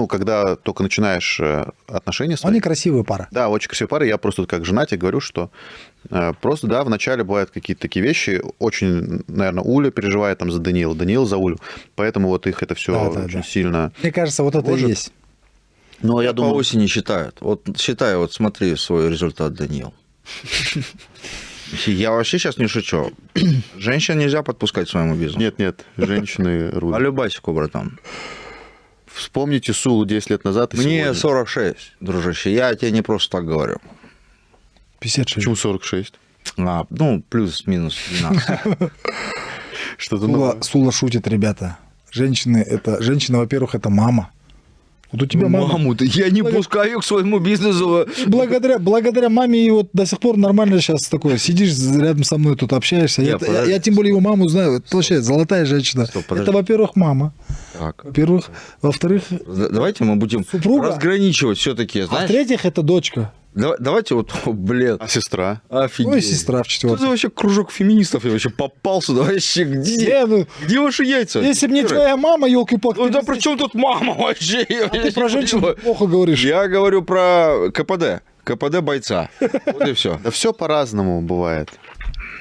когда только начинаешь отношения свои. Они красивая пара. Да, очень красивая пара. Я просто как женатик говорю, что просто, да, вначале бывают какие-то такие вещи. Очень, наверное, Уля переживает там за Даниила, Даниил за Улю. Поэтому вот их это все очень сильно... Мне кажется, вот это и есть. Но я думаю... По осени считают. Считай, смотри свой результат, Даниил. Я вообще сейчас не шучу. Женщин нельзя подпускать к своему бизнесу. Нет, женщины рулят. А любасику, братан. Вспомните Сулу 10 лет назад. Мне сегодня. 46, дружище. Я тебе не просто так говорю. 56. Почему 46? Плюс-минус 12. Что-то новое. Сула шутит, ребята. Женщина, во-первых, это мама. Вот у тебя мама... Маму-то я не пускаю к своему бизнесу. Благодаря маме и вот до сих пор нормально сейчас такое. Сидишь рядом со мной, тут общаешься. Я тем более его маму знаю. Это вообще золотая женщина. Это, во-первых, мама. Так. Во-первых. Во-вторых, Давайте мы будем Супруга. разграничивать все-таки, а знаешь. в-третьих, это дочка. Давайте вот, блин, А сестра? офигеть. Ну и сестра Что в за четвертых. вообще кружок феминистов? Я вообще попал сюда вообще. Где ваши яйца? Если бы не Ира? твоя мама, елки-палки. Ну да при чем тут мама вообще? А ты про женщин плохо говоришь. Я говорю про КПД. КПД бойца. Вот и все. Да все по-разному бывает.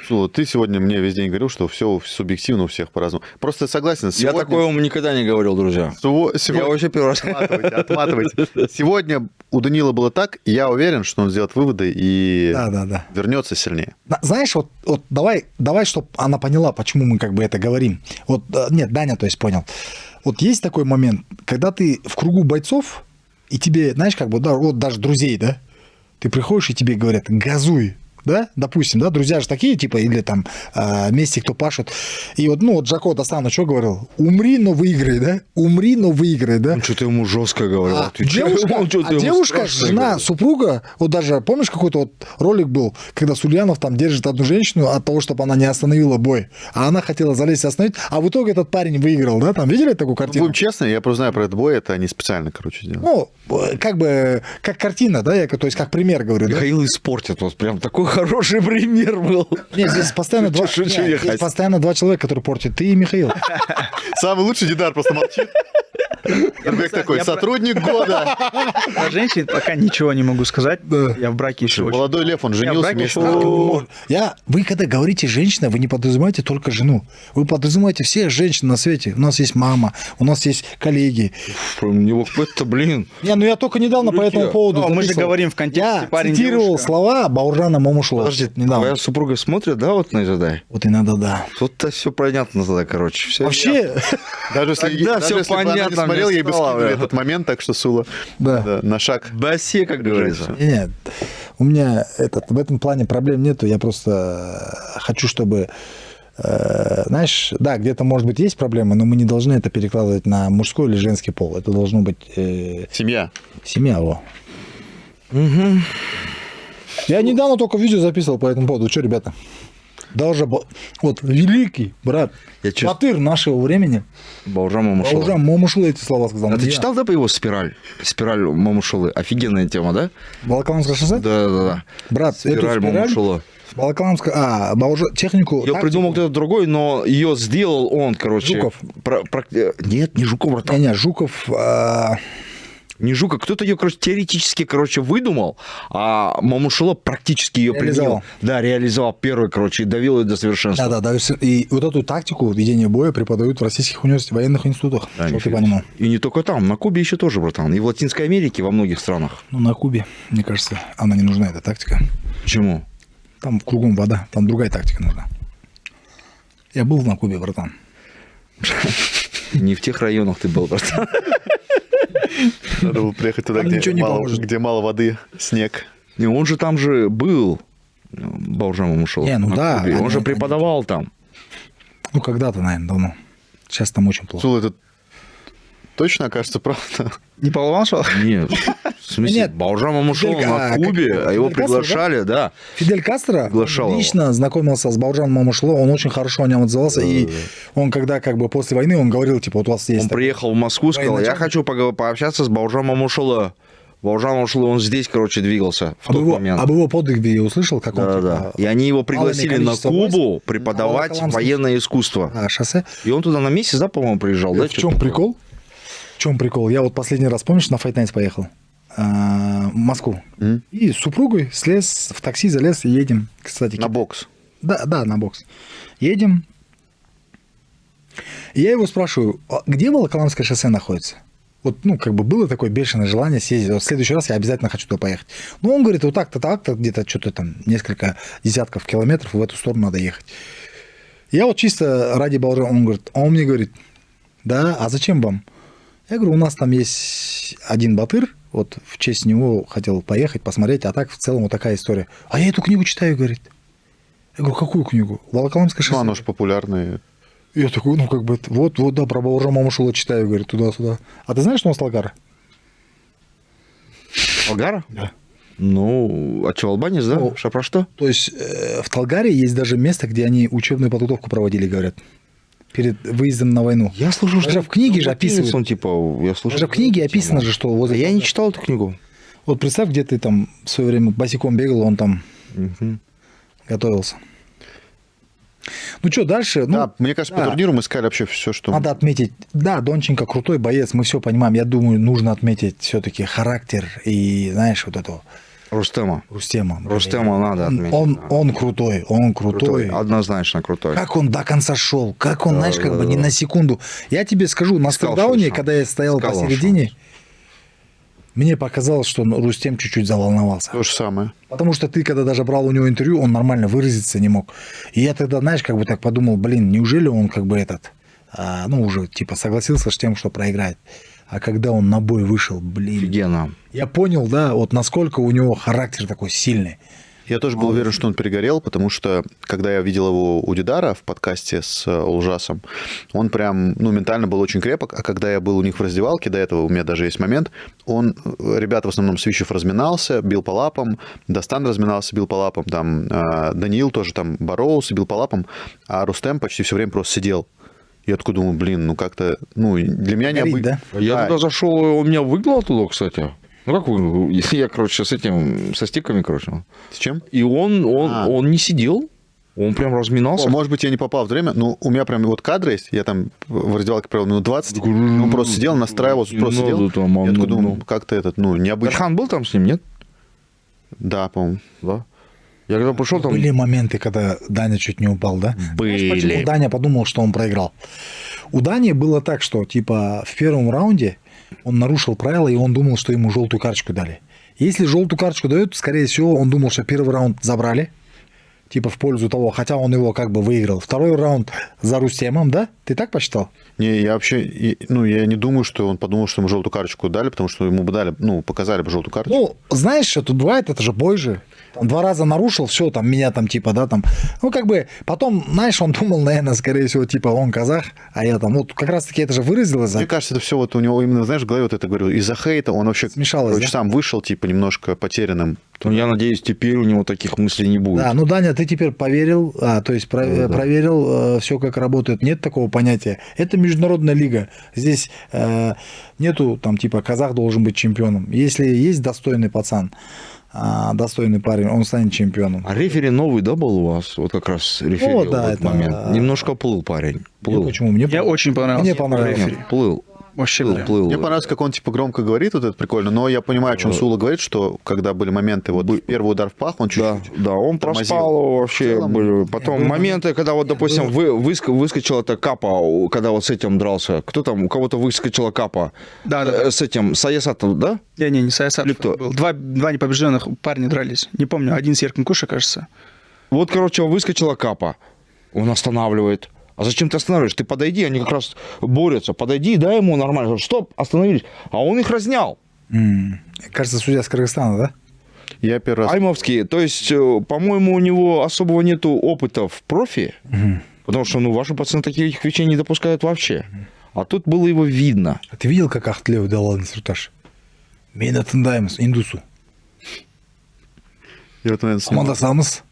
Слушай, ты сегодня мне весь день говорил, что все субъективно у всех по-разному. Просто согласен. Я Сегодня... такое вам никогда не говорил, друзья. Сегодня... Я вообще первый раз. Отматывайте. Сегодня у Данила было так, и я уверен, что он сделает выводы и Да. вернется сильнее. Знаешь, вот давай, чтобы она поняла, почему мы как бы это говорим. Вот, нет, Даня, то есть, понял. Вот есть такой момент, когда ты в кругу бойцов, и тебе, знаешь, как бы, да, вот даже друзей, да, ты приходишь, и тебе говорят, газуй. Да, допустим, да, друзья же такие, типа, или там вместе кто пашет. И вот, ну, вот Жако Достану что говорил? Умри, но выиграй, да? Умри, но выиграй, да? Он что-то ему жестко говорил. А девушка, жена, супруга, вот даже, помнишь, какой-то вот ролик был, когда Сульянов там держит одну женщину от того, чтобы она не остановила бой, а она хотела залезть и остановить, а в итоге этот парень выиграл, да? Там видели такую картину? Будем честны, я просто знаю про этот бой, это они специально, короче, сделали. Ну, как бы, как картина, да, то есть как пример говорю, да? Михаил испортит, вот прям такой хороший пример был. Нет, здесь постоянно два человека, которые портят. Ты и Михаил. Самый лучший Дидар просто молчит. Эрбек такой, сотрудник года. Про женщин пока ничего не могу сказать. Я в браке еще очень... Молодой Лев, он женился браке вместе. еще- Вы когда говорите женщина, вы не подразумеваете только жену. Вы подразумеваете всех женщин на свете. У нас есть мама, у нас есть коллеги. У него какой-то, блин. Не, ну я только недавно по этому поводу Ну, мы же записывал. говорим в контексте Я парень, цитировал девушка. слова Бауржана Момушула. Подожди, недавно. твоя супруга смотрит, да, вот на задай? Вот иногда да. Тут-то все понятно тогда, короче. Всё Вообще, Даже если, Тогда даже всё если бы она не понятно, смотрела, мне ей бы стало, скинули бля. этот момент, так что Сула да. на шаг. Басе, как говорится. Нет, у меня в этом плане проблем нету. Я просто хочу, чтобы, знаешь, да, где-то, может быть, есть проблемы, но мы не должны это перекладывать на мужской или женский пол. Это должно быть Семья. семья. Во. Я недавно только видео записывал по этому поводу. Что, ребята? Даже вот великий брат, Я чувствую- батыр нашего времени, Бауржан Момушулы. Бауржан Момушула эти слова сказал. А ты Не я. читал, да, по его «Спираль»? «Спираль» Момушулы. Офигенная тема, да? Волоколамское шоссе? Да. Брат, «Спираль» Момушула. Волоколамское, технику. Ее придумал кто-то другой, но ее сделал он, короче. Жуков. Нет, не Жуков, братан. Не, Жуков. Не Жуков. Кто-то ее, короче, теоретически, выдумал, а Момушула практически ее применил. Реализовал. Да, реализовал первый, короче, и довел ее до совершенства. Да. И вот эту тактику ведения боя преподают в российских военных институтах, Да, чтобы ты нифига. понимал. И не только там, на Кубе еще тоже, братан. И в Латинской Америке, во многих странах. Ну, на Кубе, мне кажется, она не нужна, эта тактика. Почему? Там кругом вода, там другая тактика нужна. Я был на Кубе, братан. Не в тех районах ты был, братан. Надо было приехать туда, Там ничего не поможет. где мало воды, снег. Не, он же там же был, Бауржан Момушула. Не, ну на да, Кубе. Он они- же преподавал там. Ну, когда-то, наверное, давно. Сейчас там очень плохо. Сула, это точно окажется правда? Не по Лаваншу? Нет, в смысле, Нет. Бауржан Момушула Фидель- на как Кубе, его, а его Фидель Кастро, приглашали, да. Фидель Кастро Приглашал его. лично знакомился с Бауржаном Момушуло, он очень хорошо о нем отзывался, и он когда как бы после войны, он говорил, типа, вот у вас есть... Он приехал в Москву, сказал, я Военачальник. хочу пообщаться с Бауржан Момушула. Бауржан Момушула, он здесь, короче, двигался в тот момент. Об его подвиге я услышал, как он... Да. типа, И они его пригласили малыми на количеством Кубу войск, преподавать на Волоколамском- военное искусство. шоссе. И он туда на месяц, да, по-моему, приезжал, да? В чем прикол? В чем прикол? Я вот последний раз, помнишь, на Fight Nights поехал в Москву. И с супругой слез в такси, залез и едем. Кстати, На бокс. Да, на бокс. Едем. И я его спрашиваю, а где Волоколамское шоссе находится? Вот, ну, как бы было такое бешеное желание съездить. Вот в следующий раз я обязательно хочу туда поехать. Ну, он говорит, вот так-то, где-то что-то там несколько десятков километров в эту сторону надо ехать. Я вот чисто ради Бауржана, он мне говорит, да, а зачем вам? Я говорю, у нас там есть один батыр, вот в честь него хотел поехать, посмотреть, а так в целом вот такая история. А я эту книгу читаю, говорит. Я говорю, какую книгу? Волоколамское шоссе. Ну, оно же популярное. Я такой, ну, как бы, вот, да, про Бауржана Момушула читаю, говорит, туда-сюда. А ты знаешь, что он сталкар? Болгара? Да. Ну, а что, албанец, да? Ну, Про что? То есть в Талгаре есть даже место, где они учебную подготовку проводили, говорят, перед выездом на войну. Я слышал, Даже в книге же описывают. Он, типа, я слышал, Даже в книге описано же, что возле... Я не читал эту книгу. Вот представь, где ты там в свое время босиком бегал, он там готовился. Ну что, дальше? Ну, Да, мне кажется, по турниру мы сказали вообще все, что... надо отметить, да, Донченко крутой боец, мы все понимаем. Я думаю, нужно отметить все-таки характер и, знаешь, вот этого Рустема. Рустема. Рустема надо отметить. Он крутой, он крутой. Однозначно крутой. Как он до конца шел, как он, знаешь, как бы ни на секунду. Я тебе скажу, на Искал стардауне, шанс. когда я стоял Искал посередине, мне показалось, что Рустем чуть-чуть заволновался. То же самое. Потому что ты, когда даже брал у него интервью, он нормально выразиться не мог. И я тогда, знаешь, как бы так подумал, блин, неужели он как бы ну, уже типа согласился с тем, что проиграет. А когда он на бой вышел, блин. Офигенно. Я понял, да, вот насколько у него характер такой сильный. Я тоже был уверен, что он перегорел, потому что, когда я видел его у Дидара в подкасте с Улжасом, он прям, ну, ментально был очень крепок, а когда я был у них в раздевалке, до этого у меня даже есть момент, ребята в основном Свищев разминался, бил по лапам, Дастан разминался, бил по лапам, там, Даниил тоже там боролся, бил по лапам, а Рустем почти все время просто сидел. Я такой думаю, блин, ну, как-то, ну, для меня Горит, необычно. да? Я туда зашел, он меня выгнал оттуда, кстати. Ну, как вы? Я, короче, со стиками, короче. С чем? И он не сидел, он прям разминался. Может быть, я не попал в время, но у меня прям вот кадры есть, я там в раздевалке провел минут 20, он просто сидел, настраивался, просто сидел. Я такой думаю, как-то необычно. Дархан был там с ним, нет? Да, по-моему. Да. Я когда пришел там... Были моменты, когда Даня чуть не упал, да? Были. Знаешь, почему Даня подумал, что он проиграл? У Дани было так, что типа в первом раунде он нарушил правила, и он думал, что ему желтую карточку дали. Если желтую карточку дают, скорее всего, он думал, что первый раунд забрали, типа в пользу того, хотя он его как бы выиграл. Второй раунд за Рустемом, да? Ты так посчитал? Не, я вообще, ну, я не думаю, что он подумал, что ему желтую карточку дали, потому что ему бы дали, ну, показали бы желтую карточку. Ну, знаешь, что тут бывает, это же бой же. Там 2 раза нарушил, все, там, меня там, типа, да, там. Ну, как бы, потом, знаешь, он думал, наверное, скорее всего, типа, он казах, а я там, вот, как раз-таки это же выразилось. Мне кажется, это все вот у него именно, знаешь, в голове вот это, говорю, из-за хейта он вообще, Смешалось, короче, да? сам вышел, типа, немножко потерянным. Ну, я надеюсь, теперь у него таких мыслей не будет. Да, ну, Даня, ты теперь поверил, то есть проверил все, как работает. Нет такого понятия. Это международная лига. Здесь нету, там, типа, казах должен быть чемпионом. Если есть достойный пацан, достойный парень, он станет чемпионом. А рефери новый, да, был у вас? Вот как раз рефери Ну, в да, этот это- момент. Немножко плыл парень. Ну, Плыл. почему? Мне Я очень понравился. Мне понравился. Рефери. Плыл. Вообще, Плыл, бля. плыл. Мне понравилось, как он, типа, громко говорит, вот это прикольно, но я понимаю, о чем Сула говорит, что когда были моменты, вот первый удар в пах, он Да, чуть-чуть... да, он тормозил. проспал его вообще. В целом, Были. Потом моменты, когда вот, допустим, выскочила эта капа, когда вот с этим дрался. Кто там, у кого-то выскочила капа. Да. С этим, Саясатом, да? Не Саясатов Или кто? был. Два непобежденных парня дрались. Не помню, один с Еркинкуша, кажется. Вот, короче, выскочила капа. Он останавливает. А зачем ты останавливаешь? Ты подойди, они как раз борются. Подойди, дай ему нормально. Стоп, остановились. А он их разнял. Кажется, судья с Кыргызстана, да? Я первый раз... Аймовский. То есть, по-моему, у него особого нету опыта в профи. Потому что, ну, ваши пацаны таких вещей не допускают вообще. А тут было его видно. А ты видел, как Ахтлев дал инструктаж? Мені тыңдаймыз, индусу. Я вот, наверное, снимал. Амандасамыз.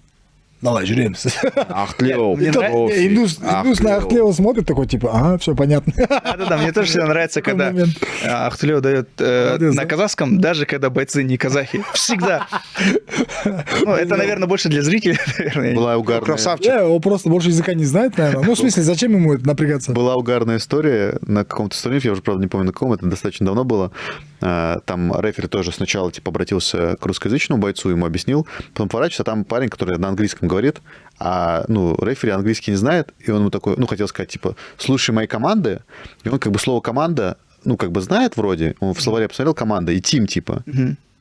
Давай, жүреміз. Ахтлев. Мне нравится- Индус на Ахтлева смотрит такой, типа, все понятно. Да-да-да, мне тоже всегда нравится, когда момент. Ахтулев дает Молодец, на да? казахском, даже когда бойцы не казахи. Всегда. Ну, это, наверное, больше для зрителей, наверное. Была угарная... Красавчик. Он просто больше языка не знает, наверное. Ну, в смысле, зачем ему это напрягаться? Была угарная история на каком-то турнире, я уже, правда, не помню на каком, это достаточно давно было. Там рефери тоже сначала типа обратился к русскоязычному бойцу, ему объяснил, потом поворачивается, а там парень, который на английском говорит, а рефери английский не знает, и он ему такой, хотел сказать, типа, слушай мои команды, и он как бы слово команда, как бы знает вроде, он в словаре посмотрел команда, и тим, типа.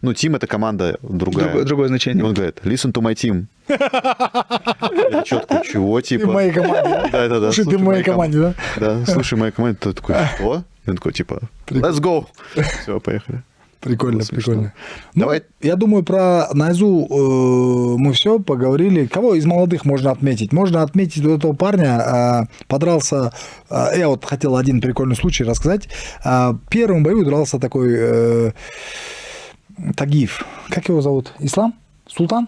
Ну, тим — это команда другая. Другое И значение. он говорит, listen to my team. Я четко, чего, Ты типа? в моей команде. Да. Слушай, ты в моей команде, да? Да, слушай, моя команда, ты такой, что? И он такой, типа, let's go. Все, поехали. Прикольно, Было смешно. прикольно. Давай. Я думаю, про Найзу мы все поговорили. Кого из молодых можно отметить? Можно отметить вот этого парня, подрался... Я вот хотел один прикольный случай рассказать. Первым бою дрался такой Тагиев. Как его зовут? Ислам? Султан?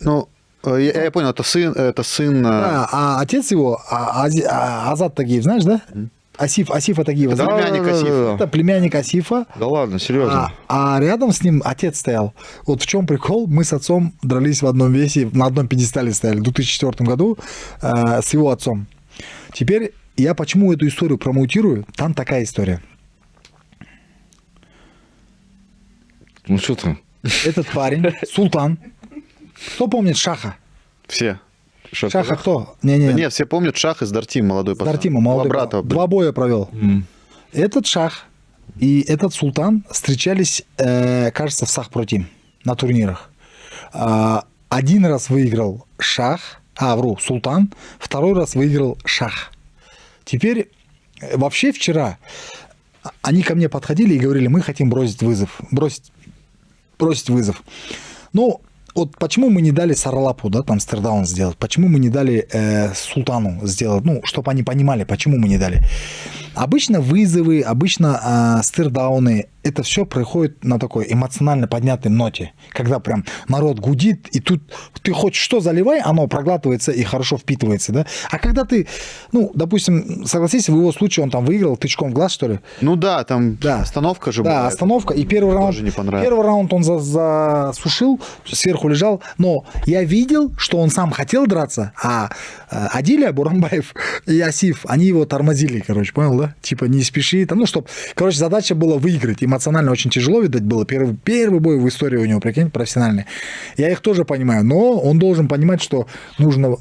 Ну, я понял, это сын... Да, а отец его, Азат Тагиев, знаешь, да? Асифа Тагиева. Это племянник Асифа. Это племянник Асифа. Да ладно, серьезно. А рядом с ним отец стоял. Вот в чем прикол? Мы с отцом дрались в одном весе, на одном пьедестале стояли в 2004 году с его отцом. Теперь я почему эту историю промоутирую? Там такая история. Ну что ты? Этот парень, Султан. Кто помнит Шаха? Все. Шаха кто? Да нет, все помнят Шах из Дартим, молодой пацан. Дартима, молодой. Брата. 2 боя провел. Этот Шах и этот Султан встречались, кажется, в Сахпротим на турнирах. Один раз выиграл Шах, Султан, второй раз выиграл Шах. Теперь, вообще вчера они ко мне подходили и говорили, мы хотим бросить вызов. Бросить вызов. Ну, вот почему мы не дали Сарлапу, да, там стирдаун сделать? Почему мы не дали Султану сделать? Ну, чтобы они понимали, почему мы не дали. Обычно вызовы, обычно стирдауны, это все происходит на такой эмоционально поднятой ноте, когда прям народ гудит, и тут ты хоть что заливай, оно проглатывается и хорошо впитывается, да? А когда ты, ну, допустим, согласись, в его случае он там выиграл тычком в глаз, что ли? Ну да, там остановка же была. Да, остановка, и первый раунд он засушил, сверху лежал, но я видел, что он сам хотел драться, а Адиля Бурамбаев и Асиф, они его тормозили, короче, понял, да? Типа не спеши, там, ну, чтоб, короче, задача была выиграть, эмоционально очень тяжело, видать, было. Первый бой в истории у него, прикинь, профессиональный. Я их тоже понимаю, но он должен понимать, что нужно...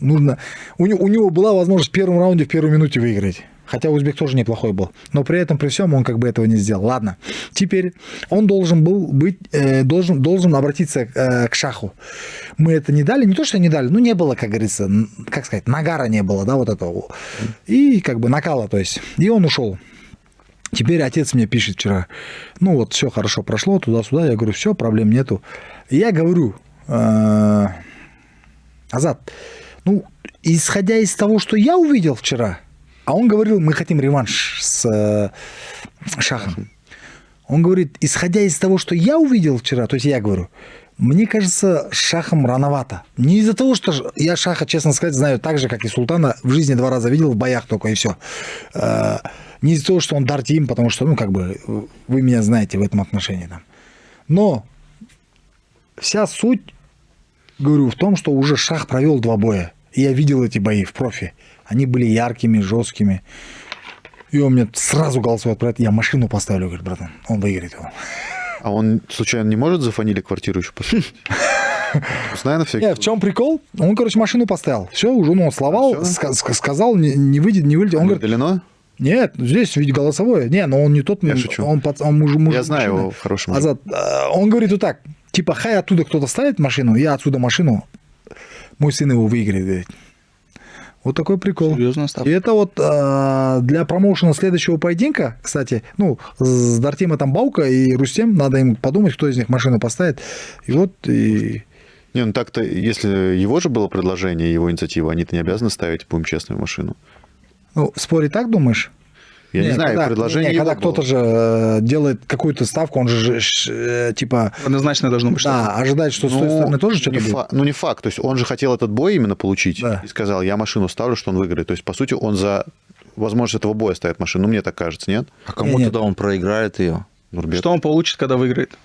У него была возможность в первом раунде, в первой минуте выиграть. Хотя узбек тоже неплохой был. Но при этом, при всем, он как бы этого не сделал. Ладно. Теперь он должен был быть... должен обратиться к Шаху. Мы это не дали. Не то, что не дали, ну, не было, как говорится, как сказать, нагара не было, да, вот этого. И как бы накала, то есть. И он ушел. Теперь отец мне пишет вчера, ну вот все хорошо прошло, туда-сюда. Я говорю, все, проблем нету. И я говорю, Азат, ну, исходя из того, что я увидел вчера, а он говорил, мы хотим реванш с Шахом. Он говорит, исходя из того, что я увидел вчера, то есть я говорю, мне кажется, Шахом рановато. Не из-за того, что я Шаха, честно сказать, знаю так же, как и Султана, в жизни 2 раза видел, в боях только, и все. Не из-за того, что он Дартим, потому что, ну, как бы, вы меня знаете в этом отношении. Там. Но вся суть, говорю, в том, что уже Шах провел 2 боя. И я видел эти бои в профи. Они были яркими, жесткими. И он мне сразу голосует про это. Я машину поставлю, говорит, братан, он выиграет его. А он, случайно, не может за фамилией квартиру еще поставить? Знаю на всякий. Нет, в чем прикол? Он, короче, машину поставил. Все, уже, ну, словал, сказал, не выйдет, не вылетит. Он говорит, удалено? Нет, здесь ведь голосовое. Не, но он не тот. Я шучу. Он муж. Я знаю его в хорошем. Азат, он говорит вот так, типа, хай оттуда кто-то ставит машину, я отсюда машину, мой сын его выиграет, говорит. Вот такой прикол. Серьезно, И это вот для промоушена следующего поединка, кстати, ну, с Дартима там Баука и Рустем, надо им подумать, кто из них машину поставит. И вот, и... Не, ну так-то, если его же было предложение, его инициатива, они-то не обязаны ставить, будем честную машину. Ну, спорить так, думаешь? Я не знаю, предложение когда его кто-то же делает какую-то ставку, он же типа... Однозначно должно быть что-то. Да, ожидает, что с той стороны тоже что-то будет. Ну, не факт. То есть он же хотел этот бой именно получить. Да. И сказал, я машину ставлю, что он выиграет. То есть, по сути, он за возможность этого боя ставит машину. Ну, мне так кажется, нет? А кому Нет. тогда он проиграет ее? Нурбек. Что он получит, когда выиграет?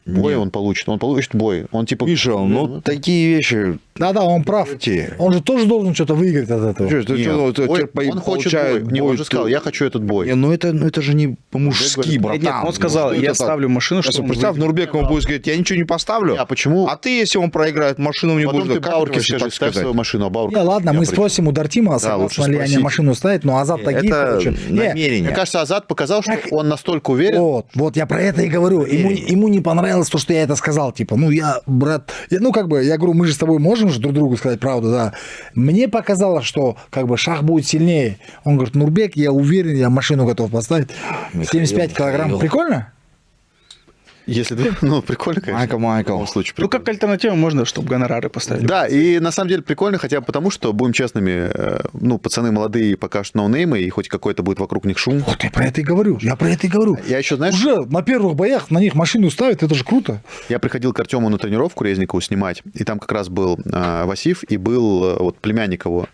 Бой Нет. он получит бой. Он типа... Миша, ну такие вещи... Да, он прав. Те. Он же тоже должен что-то выиграть от этого. Чё, ты Нет, чё, ты бой- теперь он хочет получает бой. Не, он же сказал, я хочу этот бой. Не, ну это же не по-мужски, Нурбек говорит, братан. Нет, он сказал, Ну, что я это так? ставлю машину, Сейчас что он представь, выиграет. Нурбек ему будет говорить, я ничего не поставлю. А почему? А ты, если он проиграет машину, мне Потом будешь ты говорить, как ты Баурке вообще скажи, так ставь сказать? свою машину, а Баурке... Не, ладно, мы Я спросим у Дартима, лучше согласны ли они спросить. машину ставить, но Азат Тагиев, Это короче... Не, намерение. Мне кажется, Азат показал, что он настолько уверен. вот, я про это и говорю. Ему не понравилось то, что я это сказал. Типа, ну, я, брат... ну, как бы, я говорю, мы же с тобой можем же друг другу сказать правду, да. Мне показалось, что, как бы, Шах будет сильнее. Он говорит, Нурбек, я уверен, я машину готов поставить. 75 килограмм. Михаил. Прикольно? Если ты, ну, прикольно, конечно. Майкл. В любом случае, Ну, прикольно. как альтернативу можно, чтобы гонорары поставили. Да, и на самом деле прикольно хотя бы потому, что, будем честными, ну, пацаны молодые пока что ноунеймы, и хоть какой-то будет вокруг них шум. Вот я про это и говорю. Я про это и говорю. Я еще, знаешь, Уже на первых боях на них машину ставят, это же круто. я приходил к Артему на тренировку Резникову снимать, и там как раз был Васиф, и был вот племянник его.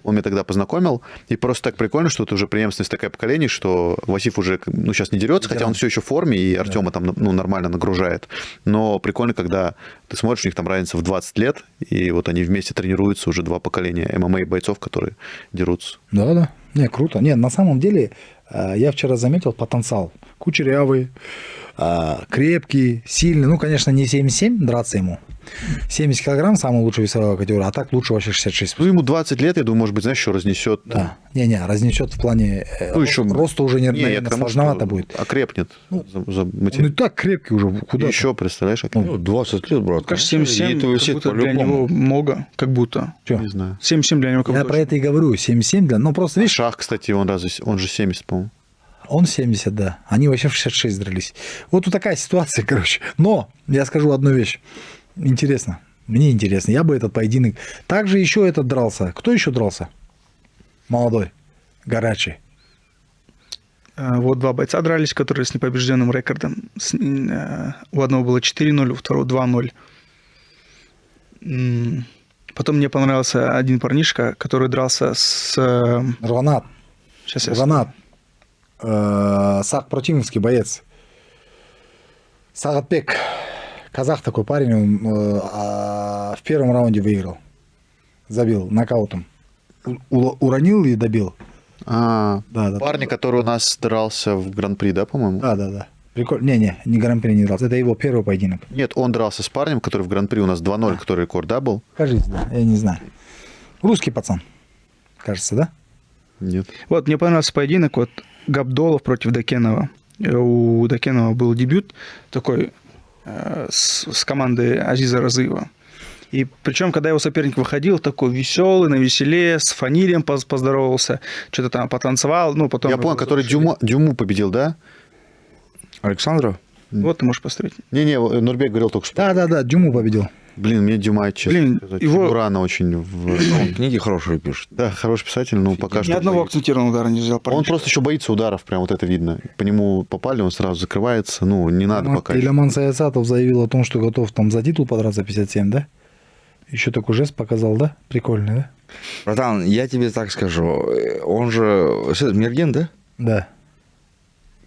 Он меня тогда познакомил, и просто так прикольно, что это уже преемственность такая поколение, что Васиф уже, ну, сейчас не дерется, хотя он все еще в форме, и Артема там, ну, нормально нагружает. Но прикольно, когда ты смотришь, у них там разница в 20 лет, и вот они вместе тренируются, уже 2 поколения ММА-бойцов, которые дерутся. Да. Не, круто. Не, на самом деле, я вчера заметил потенциал. Кучерявый, крепкий, сильный. Ну, конечно, не 77 драться ему. 70 килограмм самая лучшая весовая категория, а так лучше вообще 66. Ну, ему 20 лет, я думаю, может быть, знаешь, еще разнесет. Да. Не, разнесет в плане Ну, еще... роста уже, я наверное, к тому, сложновато что будет. окрепнет. Ну, материал. Он и так крепкий уже. Куда Еще, представляешь, окрепнет. Ну, 20 лет, брат. Кажется, 77 это как висит будто для по-любому. него много, как будто. Не знаю. 77 для него как Я будто. про это и говорю. 77 для... Ну, просто, видишь, Шах, кстати, он же 70, по-моему. он 70, да. Они вообще в 66 дрались. Вот тут такая ситуация, короче. Но я скажу одну вещь. Интересно. Мне интересно. Я бы этот поединок... Также еще этот дрался. Кто еще дрался? Молодой. Горячий. Вот 2 бойца дрались, которые с непобежденным рекордом. У одного было 4-0, у второго 2-0. Потом мне понравился один парнишка, который дрался с... Рванат. Сейчас я... Рванат. Сак Противновский боец. Сагатбек. Казах такой парень. Он в первом раунде выиграл. Забил нокаутом. Уронил и добил. Да. Парни, который у нас дрался в Гран-при, да, по-моему? Да. Прикольно. Не Гран-при не дрался. Это его первый поединок. Нет, он дрался с парнем, который в Гран-при у нас 2-0, который рекорд, да, был? Скажите, да. Я не знаю. Русский пацан. Кажется, да? Нет. Вот, мне понравился поединок. Вот Габдолов против Дакенова. У Дакенова был дебют такой с командой Азиза Разыева. И причем, когда его соперник выходил, такой веселый, навеселе, с Фанилием поздоровался, что-то там потанцевал. Ну, потом Я понял, который Дюму победил, да? Александра? Вот ты можешь посмотреть. Не, Нурбек говорил только что. Да. Дюму победил. Блин, мне Дюма, честно Блин, сказать, его- рано очень. Он книги хорошие пишет. Да, хороший писатель, но пока Ни что... одного боится. акцентированного удара не взял. Он парнишка. просто еще боится ударов, прям вот это видно. По нему попали, он сразу закрывается. Ну, не надо пока. Иляман Саясатов заявил о том, что готов там за титул подраться 57, да? Еще такой жест показал, да? Прикольный, да? Братан, я тебе так скажу. Он же... Мерген, да? Да.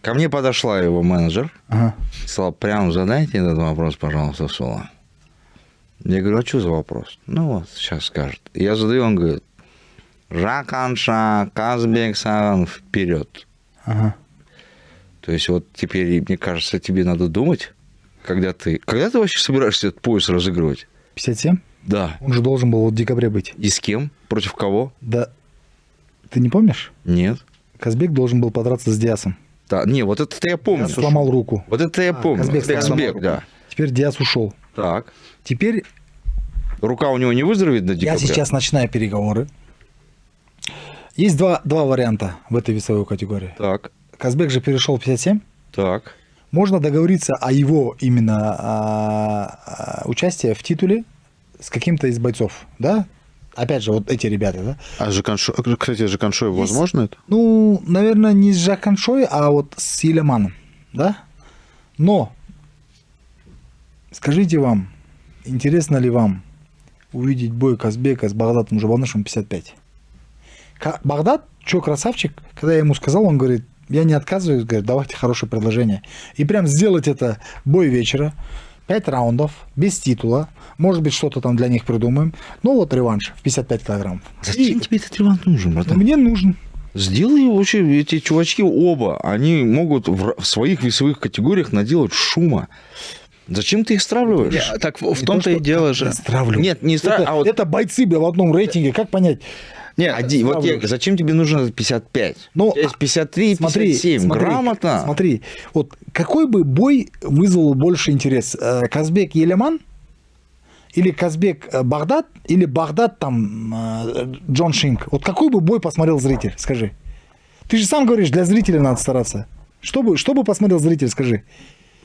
Ко мне подошла его менеджер. Ага. Сказала, прям задайте этот вопрос, пожалуйста, в соло. Я говорю, а что за вопрос? Ну вот, сейчас скажет. Я задаю, он говорит, Жаканша, Казбек Саган, вперед. Ага. То есть вот теперь, мне кажется, тебе надо думать, когда ты вообще собираешься этот пояс разыгрывать? 57? Да. Он же должен был в декабре быть. И с кем? Против кого? Да. Ты не помнишь? Нет. Казбек должен был подраться с Диасом. Да, не, вот это я помню. Диас сломал руку. Вот это я помню. Казбек сломал руку. да. Теперь Диас ушел. Так. Теперь Рука у него не выздоровеет до я декабря? сейчас начинаю переговоры. Есть два варианта в этой весовой категории. Так, Казбек же перешел в 57. так. Можно договориться о его именно участии в титуле с каким-то из бойцов, да? Опять же, вот эти ребята, да? А кстати, Жаканшой возможно это? Ну, наверное, не с Жаканшой, а вот с Иляманом, да? Но, скажите вам, интересно ли вам увидеть бой Казбека с Багдадом Жубанышевым 55? Багдад, что красавчик, когда я ему сказал, он говорит, я не отказываюсь, говорит, давайте хорошее предложение. И прям сделать это бой вечера, 5 раундов, без титула, может быть, что-то там для них придумаем. Ну вот реванш в 55 килограмм. Зачем тебе этот реванш нужен, братан? Мне нужен. Сделай вообще, эти чувачки оба, они могут в своих весовых категориях наделать шума. Зачем ты их стравливаешь? Так в том-то и дело же. Стравлю. Нет, не Это, а вот это бойцы, бля, в одном рейтинге, как понять? Нет, вот зачем тебе нужно 55? Ну, У тебя есть 53 и 57. Грамотно. Смотри, вот какой бы бой вызвал больше интерес? Казбек Елеман? Или Казбек Багдад? Или Багдад там Джон Шинк? Вот какой бы бой посмотрел зритель, скажи? Ты же сам говоришь, для зрителя надо стараться. Что бы посмотрел зритель, скажи?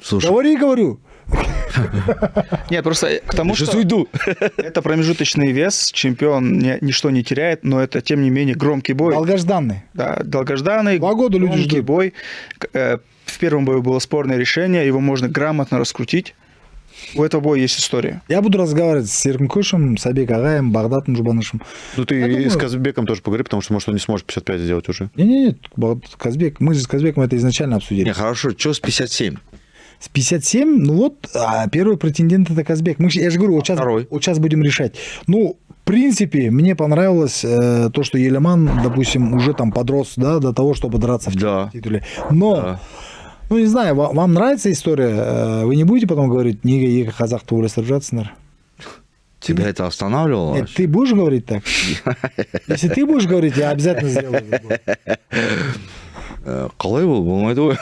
Слушай, Говорю. Нет, просто к тому, сейчас что уйду. это промежуточный вес, чемпион ничто не теряет, но это, тем не менее, громкий бой. Долгожданный. Да, долгожданный, 2 года люди громкий ждут. бой. В первом бою было спорное решение, его можно грамотно раскрутить. У этого боя есть история. Я буду разговаривать с Серкункушем, Сабек Агаем, Багдатом Жубанышем. Ну, ты Я и думаю- с Казбеком тоже поговори, потому что, может, он не сможет 55 сделать уже. Не-не-не, Казбек, мы же с Казбеком это изначально обсудили. Не, хорошо, что с 57? С 57, ну вот, первый претендент это Казбек. Я же говорю, Второй. вот сейчас будем решать. Ну, в принципе, мне понравилось то, что Елеман, допустим, уже там подрос, да, до того, чтобы драться в Да. титуле. Но, Да. ну, не знаю, вам нравится история? Вы не будете потом говорить, неге казах туылестирип жатсыңдар? Тебя это останавливало? Нет, ты будешь говорить так? Если ты будешь говорить, я обязательно сделаю. Қалай ол болмайды ғой.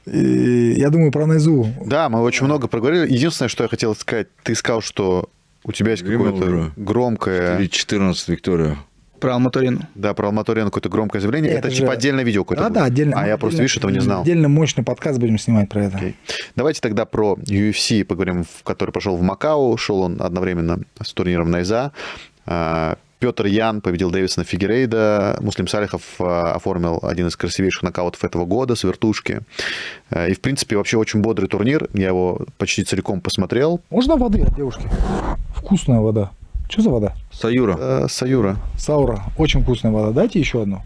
Я думаю, про Найзу. Да, мы очень много проговорили. Единственное, что я хотел сказать, ты сказал, что у тебя есть Время какое-то уже. громкое... 14 Виктория. Про Алматурину. Да, про Алматурена какое-то громкое заявление. Нет, Это это типа же- отдельное видео какое-то Да, будет? отдельно. А я просто, видишь, этого не знал. Отдельно мощный подкаст будем снимать про это. Окей. Давайте тогда про UFC поговорим, который прошел в Макао. Шел он одновременно с турниром Найза. Петр Ян победил Дэвисона Фигерейда. Муслим Салихов оформил один из красивейших нокаутов этого года с вертушки. И, в принципе, вообще очень бодрый турнир. Я его почти целиком посмотрел. Можно воды от девушки? Вкусная вода. Что за вода? Саюра. Саюра. Саура. Очень вкусная вода. Дайте еще одну.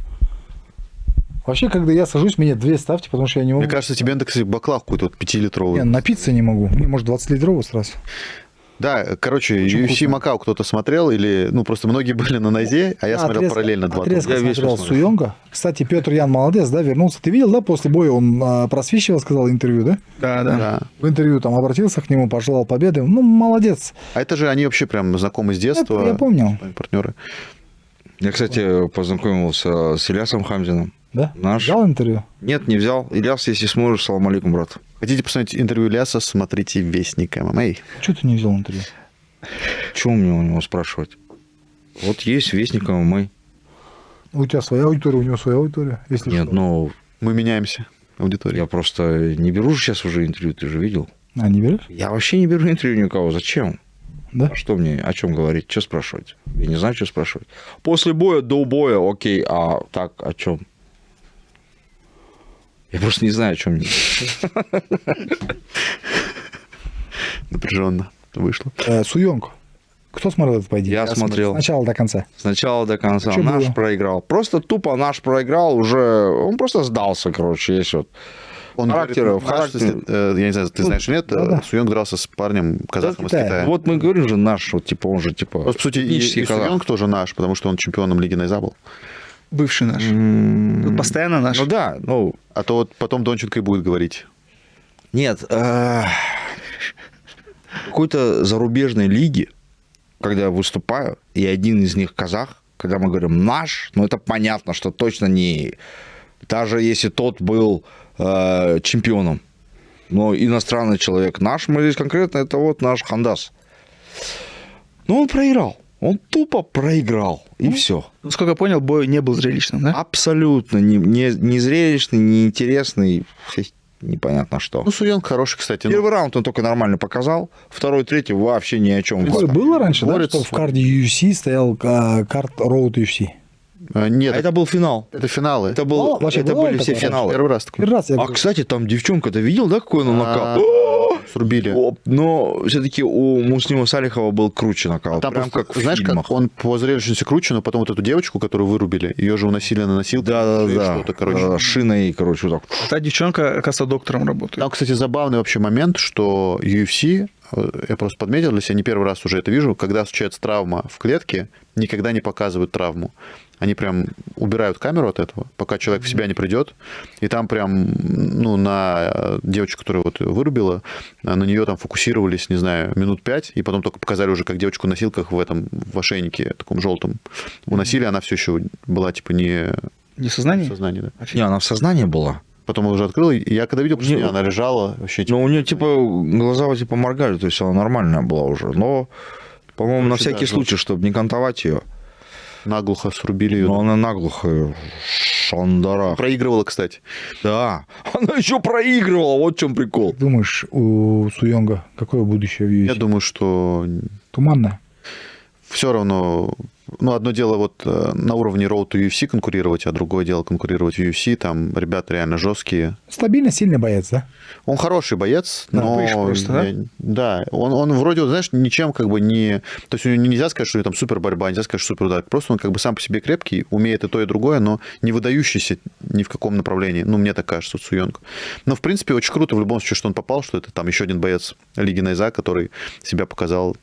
Вообще, когда я сажусь, мне 2 ставьте, потому что я не могу. Мне кажется, тебе надо, кстати, баклав какой-то вот 5-литровый. Не, напиться не могу. Мне, может, 20-литровый сразу. Да, короче, Очень UFC вкусно. Макао кто-то смотрел, или, ну, просто многие были на Найзе, а я смотрел параллельно два Отрезка турнира. Я весь смотрел посмотрел. Суёнга. Кстати, Петр Ян молодец, да, вернулся. Ты видел, да, после боя он просвещивал, сказал интервью, да? Да, да. Да. В интервью там обратился к нему, пожелал победы. Ну, молодец. А это же они вообще прям знакомы с детства. Я помнил. Партнеры. Я, кстати, познакомился с Ильясом Хамзиным. Да? Наш. Взял интервью? Нет, не взял. Ильяс, если сможешь, салам алейкум, брат. Хотите посмотреть интервью Ильяса, смотрите Вестник ММА. Чего ты не взял интервью? Чего мне у него спрашивать? Вот есть Вестник ММА. У тебя своя аудитория, у него своя аудитория. Если Нет, что. ну, Мы меняемся, аудитория. я просто не беру же сейчас уже интервью, ты же видел. А, не берешь? Я вообще не беру интервью никого. Зачем? Да? А что мне, о чем говорить, что спрашивать? Я не знаю, что спрашивать. После боя, до боя, окей, а так, о чем? Я просто не знаю, о чем мне. Напряженно вышло. Суёнг. Кто смотрел этот поединок? Я смотрел. С начала до конца. С начала до конца. Чё Наш было? проиграл. Просто тупо наш проиграл уже. Он просто сдался, короче, есть вот. Он Характер, говорит, наш, характер. я не знаю, ты знаешь или нет, да-да. Суёнг дрался с парнем, казахом из Китая. Китая. Вот мы говорим же наш, вот типа он же типа. Просто, по сути, и этнический казах. Суёнг тоже наш, потому что он чемпионом Лиги Найза был. Бывший наш. Тут постоянно наш. Ну да, ну А то вот потом Донченко и будет говорить. нет. Какой-то зарубежной лиги, когда я выступаю, и один из них казах, когда мы говорим наш, ну это понятно, что точно не. Даже если тот был чемпионом, но иностранный человек наш, мы здесь конкретно это вот наш Хандас. Ну он проиграл. Он тупо проиграл. И все. Насколько я понял, бой не был зрелищным, да? Абсолютно не зрелищный, не интересный. Непонятно что. Ну, Суёнг хороший, кстати. ну, Первый раунд он только нормально показал. Второй, третий вообще ни о чем. Такое было раньше, да, борется что в с- карде UFC стоял карт Road UFC? Нет, А это был финал. это финалы. Это, был, Вообще это бывало были все такое? финалы. Первый раз такой. Первый раз я А, говорю. кстати, там девчонка, ты видел, да, какой он нокаут? Срубили. Но все-таки у Муслима Салихова был круче нокаут. Там прям просто, как в знаешь, фильмах. как он по зрелищности круче, но потом вот эту девочку, которую вырубили, ее же уносили на носилках. и Да. Что-то, короче. Шиной, короче, вот так. Та девчонка, оказывается, доктором работает. Там, кстати, забавный вообще момент, что UFC, я просто подметил для себя, не первый раз уже это вижу, когда случается травма в клетке, никогда не показывают травму. Они прям убирают камеру от этого, пока человек в себя не придет. И там прям, ну, на девочку, которая вот вырубила, на нее там фокусировались, не знаю, минут 5, и потом только показали уже, как девочку в носилках в ошейнике таком желтом уносили, она все еще была типа не Не в сознание? сознании, да. Не, она в сознании была. Потом я уже открыл, и я когда видел, просто Не, она лежала вообще типа, Но у нее, типа, глаза типа моргали, то есть она нормальная была уже. Но, по-моему, на Короче, всякий да, случай, чтобы не кантовать ее. Наглухо срубили ее. Но она наглухо шандарах. Проигрывала, кстати. Да, она еще проигрывала, вот в чем прикол. Как думаешь, у Суёнга какое будущее в UFC? Я думаю, что Туманное. все равно... Ну, одно дело вот на уровне Road to UFC конкурировать, а другое дело конкурировать в UFC. Там ребята реально жесткие. Стабильно сильный боец, да? Он хороший боец, Да, но... пыш просто, да? Да, он вроде, знаешь, ничем как бы не... То есть у него нельзя сказать, что у него там супер борьба, нельзя сказать, что супер удар. Просто он как бы сам по себе крепкий, умеет и то, и другое, но не выдающийся ни в каком направлении. Ну, мне так кажется, Суёнг. Но, в принципе, очень круто в любом случае, что он попал, что это там еще один боец Лиги Найза, который себя показал,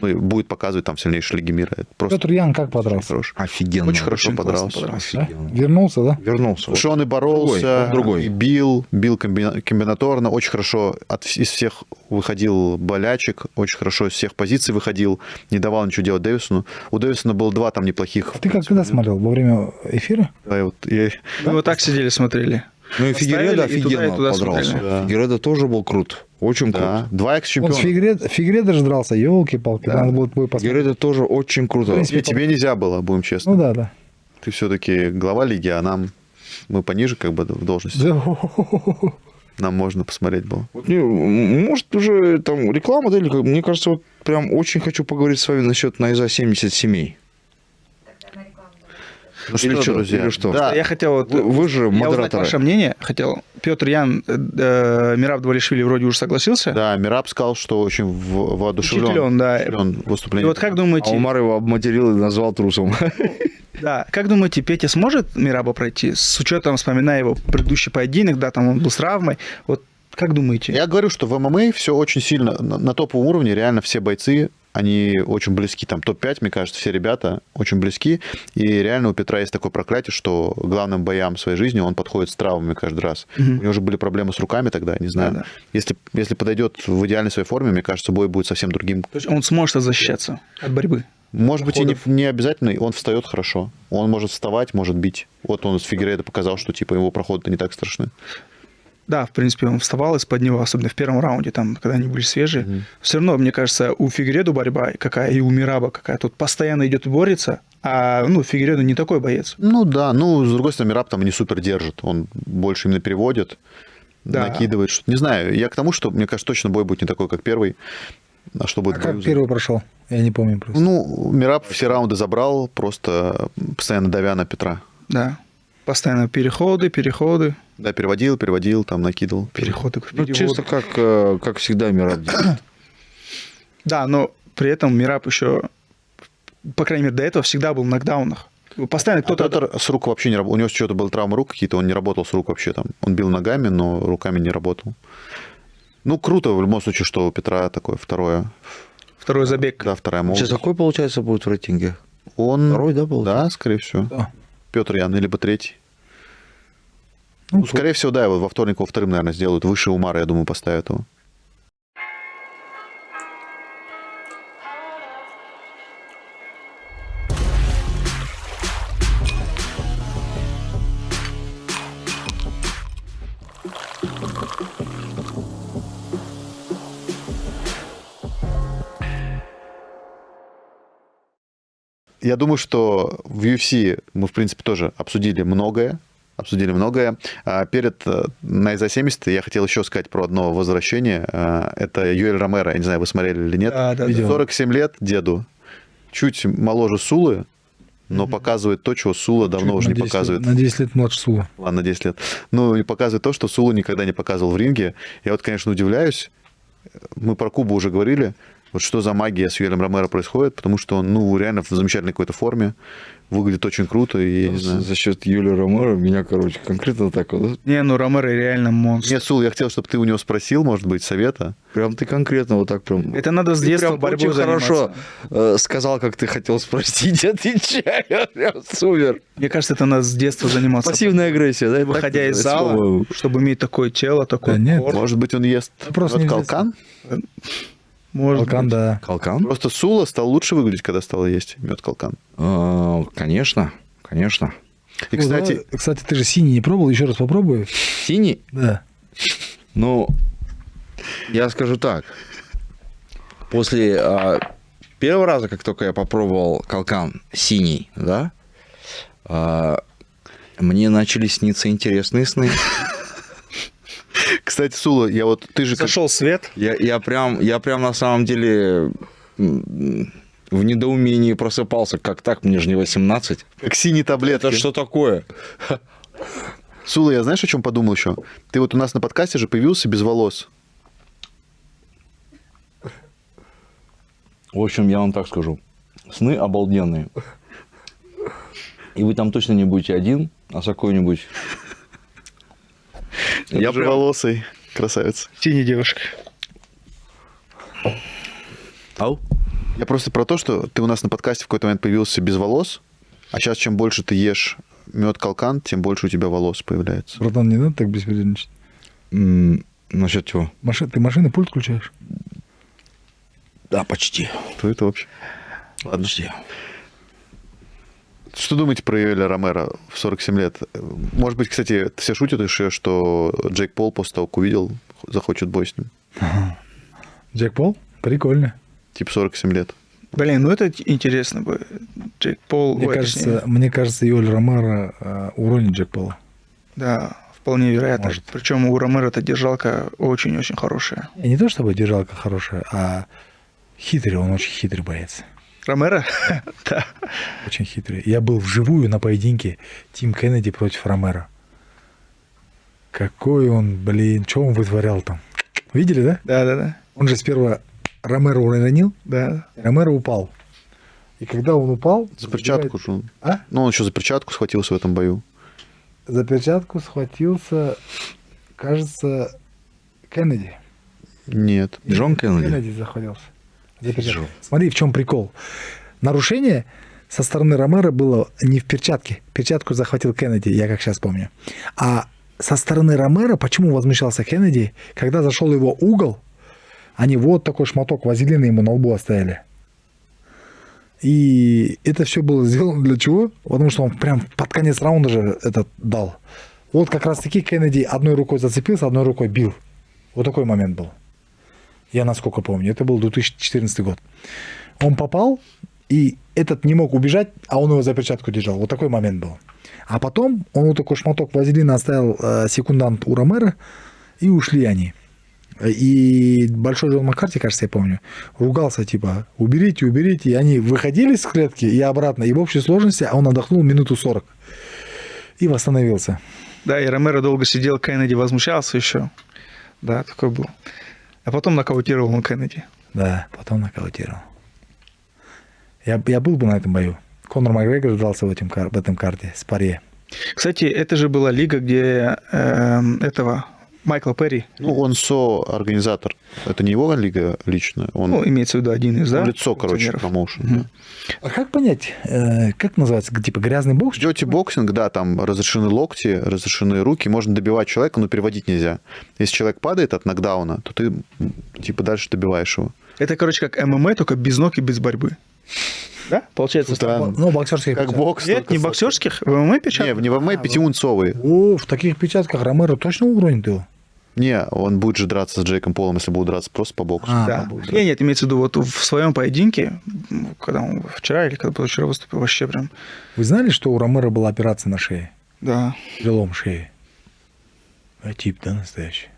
ну, и будет показывать там в сильнейшей лиге мира. Это просто Петр Ян как подрался? хорош. Офигенно. Очень хорошо Очень классно подрался. подрался. Да? Офигенно. Вернулся, да? Вернулся. Потому что он и боролся, Другой. и бил комбинаторно, очень хорошо из всех выходил болячек, очень хорошо из всех позиций выходил, не давал ничего делать Дэвисону. У Дэвисона было 2 там неплохих. Ты как когда смотрел? Во время эфира? Да, я Мы вот так сидели, смотрели. Ну и Фигередо Поставили, и туда, и офигенно туда подрался. смотрели. Да. Фигередо тоже был крут. Очень да, крут. 2 Он экс-чемпиона. с Фигередо же дрался, елки-палки, Да. надо будет посмотреть. Фигередо тоже очень круто. В принципе, Тебе нельзя было, будем честны. Ну да, да. Ты все-таки глава лиги, а мы пониже как бы в должности. Нам можно посмотреть было. Вот может, уже там реклама, да, или как? Мне кажется, вот прям очень хочу поговорить с вами насчет Найза 70 семей. Ну Или что, друзья? или что? Да, Я хотел вот... Вы же Я узнать модераторы. ваше мнение. Хотел. Петр Ян, Мираб Двалишвили вроде уже согласился. да, Мираб сказал, что очень воодушевлен. Впечатлен, да. Впечатлен И выступлением. вот как А думаете, Умар его обматерил и назвал трусом. да, как думаете, Петя сможет Мираба пройти? С учетом, вспоминая его предыдущий поединок, да, там он был с травмой. Вот как думаете? Я говорю, что в ММА все очень сильно на топовом уровне, реально все бойцы, они очень близки, там топ-5, мне кажется, все ребята очень близки, и реально у Петра есть такое проклятие, что главным боям своей жизни он подходит с травмами каждый раз. У него же были проблемы с руками тогда, не знаю. Да-да. Если подойдет в идеальной своей форме, мне кажется, бой будет совсем другим. То есть он сможет защищаться от борьбы. Может быть, и Ходов. не обязательно, он встает хорошо. Он может вставать, может бить. Вот он с Фигейредо показал, что типа его проходы не так страшны. Да, в принципе, он вставал из-под него, особенно в первом раунде, там, когда они были свежие. Все равно, мне кажется, у Фигейредо борьба какая, и у Мираба какая. Тут постоянно идет и борется, а Фигейредо не такой боец. Ну да, с другой стороны, Мираб там не супер держит. Он больше именно переводит, Да. накидывает. Что не знаю, я к тому, что, мне кажется, точно бой будет не такой, как первый. А что будет в Как бою? первый прошел? Я не помню просто. Мираб все раунды забрал, просто постоянно давя на Петра. Да. Постоянно переходы. Да, переводил, там накидывал. Переходы. Ну, чисто как всегда Мираб делает. Да, но при этом Мираб еще, по крайней мере, до этого всегда был в нокдаунах. Постоянно кто-то... Петр с рук вообще не работал. У него что-то была травма рук какие-то, он не работал с рук вообще там. Он бил ногами, но руками не работал. Круто в любом случае, что у Петра такое второй забег. Да, вторая молодость. Сейчас какой, получается, будет в рейтинге? Он... Второй, да, был? Да, скорее всего. Да. Петр Ян, либо третий. Ну, скорее всего, да, его во вторник, во вторым, наверное, сделают. Выше Умара, я думаю, поставят его. Я думаю, что в UFC мы, в принципе, тоже обсудили многое. А перед Найза 70 я хотел еще сказать про одно возвращение. Это Юэль Ромеро. Я не знаю, вы смотрели или нет. Да. 47 лет деду. Чуть моложе Сулы, но показывает то, чего Сула давно уже не показывает. На 10 лет младше Сула. Ладно, на 10 лет. И показывает то, что Сула никогда не показывал в ринге. Я вот, конечно, удивляюсь. Мы про Кубу уже говорили. Вот что за магия с Юэлем Ромеро происходит, потому что он, реально в замечательной какой-то форме, выглядит очень круто, и я не знаю. За счет Юлии Ромеро меня, конкретно так вот. Не, Ромеро реально монстр. Нет, Сул, я хотел, чтобы ты у него спросил, может быть, совета. Прям ты конкретно вот так прям... Это надо с Ты детства прям борьбой очень хорошо заниматься. сказал, как ты хотел спросить, отвечай. Прям супер. Мне кажется, это надо с детства заниматься. Пассивная агрессия, да? Выходя из Так зала, называется, чтобы иметь такое тело, такой Да нет. корпус. Может быть, он ест Просто не калкан? Может Алкан, быть. да. Калкан? Просто Сула стал лучше выглядеть, когда стал есть мед калкан. Конечно. И, кстати, Кстати, ты же синий не пробовал, еще раз попробуй. Синий? Да. Ну, я скажу так. После первого раза, как только я попробовал калкан синий, да, мне начали сниться интересные сны. Кстати, Сула, я вот ты же Зашел свет. Я прям на самом деле в недоумении просыпался. Как так? Мне же не 18. как синие таблетки. Это что такое? Сула, я знаешь, о чем подумал еще? Ты вот у нас на подкасте же появился без волос. В общем, я вам так скажу. Сны обалденные. И вы там точно не будете один, а с какой-нибудь... Я же волосый красавец. Синяя девушка. Ау? Я просто про то, что ты у нас на подкасте в какой-то момент появился без волос, а сейчас чем больше ты ешь мед калкан, тем больше у тебя волос появляется. Братан, не надо так беспредельничать. Насчет чего? Ты машины пульт включаешь? Да, почти. Что это вообще? Ладно. Почти. Что думаете про Юэля Ромеро в 47 лет? Может быть, кстати, все шутят еще, что Джейк Пол после того, как увидел, захочет бой с ним. Джек Пол? Прикольно. Типа 47 лет. Блин, ну это интересно бы. Джейк Пол... Мне кажется, Юэль Ромеро уронит Джек Пола. Да, вполне вероятно. Может. Причем у Ромеро-то держалка очень-очень хорошая. И не то чтобы держалка хорошая, а хитрый, он очень хитрый боец. Ромеро? Да. Очень хитрый. Я был вживую на поединке Тим Кеннеди против Ромеро. Какой он, блин, что он вытворял там? Видели, да? Да. Он же сперва Ромеро уронил, Да. Ромеро упал. И когда он упал... За перчатку же он. А? Ну, он еще за перчатку схватился в этом бою. За перчатку схватился, кажется, Кеннеди. Нет. Джон Кеннеди? Кеннеди захватился. За перчатку. Смотри, в чем прикол. Нарушение со стороны Ромеро было не в перчатке. Перчатку захватил Кеннеди, я как сейчас помню. А со стороны Ромеро, почему возмущался Кеннеди, когда зашел его угол, они вот такой шматок вазелина ему на лбу оставили. И это все было сделано для чего? Потому что он прям под конец раунда же этот дал. Вот как раз таки Кеннеди одной рукой зацепился, одной рукой бил. Вот такой момент был. Я насколько помню. Это был 2014 год. Он попал, и этот не мог убежать, а он его за перчатку держал. Вот такой момент был. А потом он вот такой шматок вазелина оставил секундант у Ромеро, и ушли они. И Большой Джон Маккарти, кажется, я помню, ругался, типа, уберите. И они выходили с клетки и обратно. И в общей сложности он отдохнул минуту 40. И восстановился. Да, и Ромеро долго сидел, Кеннеди возмущался еще. Да, такой был. А потом нокаутировал он Кеннеди. Да, потом нокаутировал. Я был бы на этом бою. Конор Макгрегор дрался в этом карте с Паре. Кстати, это же была лига, где этого Майкла Перри, Ну, он со-организатор. Это не его лига лично. Он, ну, имеется в виду один из, да? лицо, короче, акционеров. промоушен. Мгм. А как понять, как называется, типа грязный бокс? Дети боксинг, да, там разрешены локти, разрешены руки, можно добивать человека, но переводить нельзя. Если человек падает от нокдауна, то ты типа дальше добиваешь его. Это, короче, как ММА, только без ног и без борьбы. Да? Получается, Да. что... Ну, боксерские Как перчатки. бокс. Нет, только не с- боксерских, в ММА Не, перчатках. не в ММА, пятиунцовые. О, в таких перчатках Ромеро точно уронит его? Не, он будет же драться с Джейком Полом, если будет драться просто по боксу. Да. Нет, имеется в виду, вот в своем поединке, когда он вчера или когда позавчера выступил, вообще прям... Вы знали, что у Ромеро была операция на шее? Да. Перелом шеи. А тип, да, настоящий?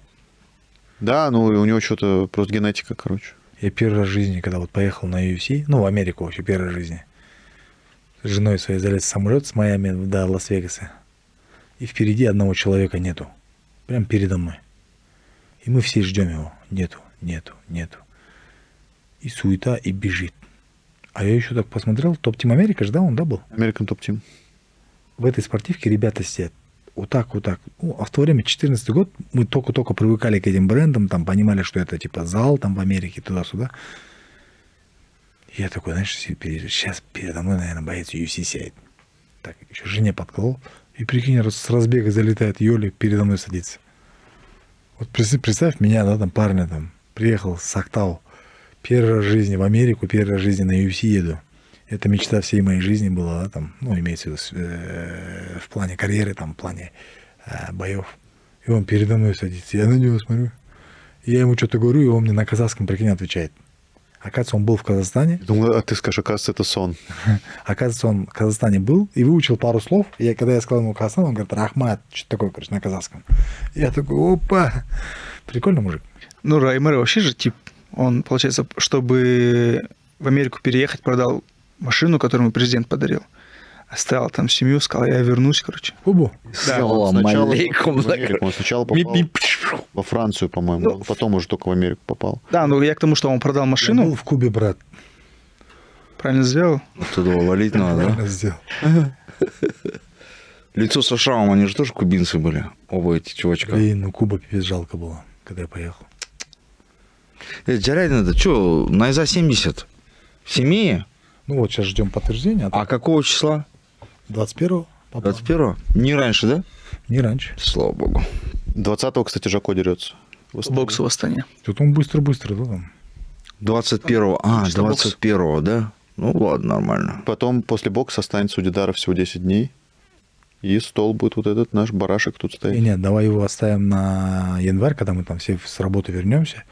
Да, ну и у него что-то просто генетика, короче. Я первый раз в жизни, когда вот поехал на UFC, ну, в Америку вообще первый раз в жизни, с женой своей залез в самолет с Майами до Лас-Вегаса, и впереди одного человека нету. Прям передо мной. И мы все ждем его. Нету. И суета, и бежит. А я еще так посмотрел, топ-тим Америка же, да, он, да, был? American Top Team. В этой спортивке ребята сидят. Вот так. Ну, а в то время, 2014 год, мы только-только привыкали к этим брендам, там, понимали, что это типа зал там в Америке, туда-сюда. И я такой, знаешь, сейчас передо мной, наверное, боец UFC сядет. Так, еще жене подколол. И прикинь, с разбега залетает Йоли, передо мной садится. Вот представь меня, да, там парня там, приехал с Октау. Первый раз в жизни в Америку, первый раз в жизни на UFC еду. Это мечта всей моей жизни была, да, там, ну, имеется в виду в плане карьеры, там, в плане боев. И он передо мной садится, я на него смотрю. И я ему что-то говорю, и он мне на казахском, прикинь, отвечает. Оказывается, он был в Казахстане. Думаю, а ты скажешь, оказывается, это сон. Оказывается, он в Казахстане был и выучил пару слов. И когда я сказал ему Казахстан, он говорит, Рахмат, что такое, короче, на казахском. Я такой, опа, прикольный мужик. Ну, Раймер вообще же тип, он, получается, чтобы в Америку переехать, продал машину, которую ему президент подарил. Оставил там семью, сказал, я вернусь, короче. Бубу. Салам алейкум. в Америку. Он сначала попал во Францию, по-моему, потом уже только в Америку попал. Да, ну я к тому, что он продал Я машину, был в Кубе, брат. правильно сделал. Оттуда валить надо, да? Правильно сделал. Лицо со шрамом, они же тоже кубинцы были. Оба эти чувачка. Блин, ну Куба пипец жалко было, когда я поехал. Джарядин, это что, на ИЗа-70? В Семее? Ну вот, сейчас ждем подтверждения. А какого числа? 21-го попал. 21-го? Не раньше, да? Не раньше. Слава богу. 20-го, кстати, Жако дерется. Бокс в Астане. Тут он быстро-быстро, да, там. 21-го. А, Что, бокс? 21-го, да? Ну ладно, нормально. Потом после бокса останется у Дидара всего 10 дней. И стол будет вот этот наш барашек тут И стоит. нет, давай его оставим на январь, когда мы там все с работы вернемся.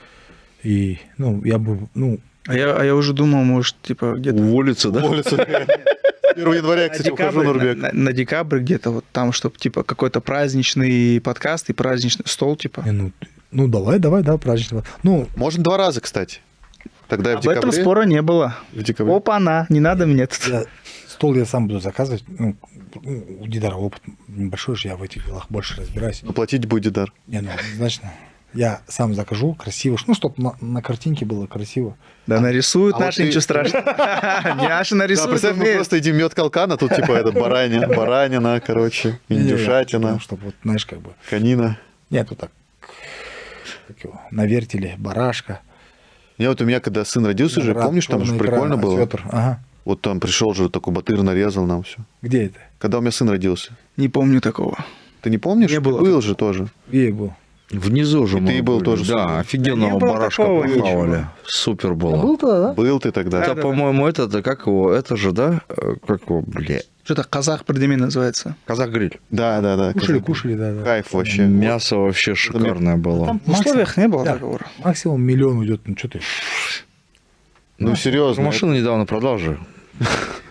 И, ну, я бы, ну, А я уже думал, может, типа где-то Уволиться, да? 1 января я, кстати, ухожу, Нурбек. на декабрь где-то вот там, чтобы типа какой-то праздничный подкаст и праздничный стол, типа. не, ну давай, да, праздничного. Ну, Можно 2 раза, кстати. Тогда и в Об этом декабре. спора не было. В декабре. Опа-на, не надо мне тут. стол я сам буду заказывать. Ну, у Дидара опыт небольшой же, я в этих делах больше разбираюсь. Но платить будет Дидар. Не, ну, однозначно. Я сам закажу красиво, ну, чтобы на картинке было красиво. Да нарисуют а вот наши, ты- ничего страшного. Няша Да, нарисует. представь, мы умеет. просто едим мед калкана, тут типа это баранина, короче, индюшатина, Чтобы вот, знаешь, как бы... конина. Нет, вот так. Как его? На вертеле, барашка. Вот у меня, когда сын родился же, виноград, помнишь, там же чёрная прикольно икра, было. осётр. Ага. Вот там пришел же такой батыр, нарезал нам все. Где это? Когда у меня сын родился. Не помню такого. Ты не помнишь? Не Ты было был же тоже. Где я был? Внизу же И мы ты был были. тоже, Да, Супер. офигенного Да не было барашка такого похавали. ничего. Супер Я было. был тогда, да? Был ты тогда. Это, Да. по-моему, это как его, это же, да? Как его, бля. Что-то казах предмет называется. Казах-гриль. Да. Кушали, да. Кайф вообще. Мясо вообще шикарное было. Там В условиях не было Да. договора. Максимум 1 миллион уйдет. Ну, что ты? Ну, серьезно. Машину недавно продал же.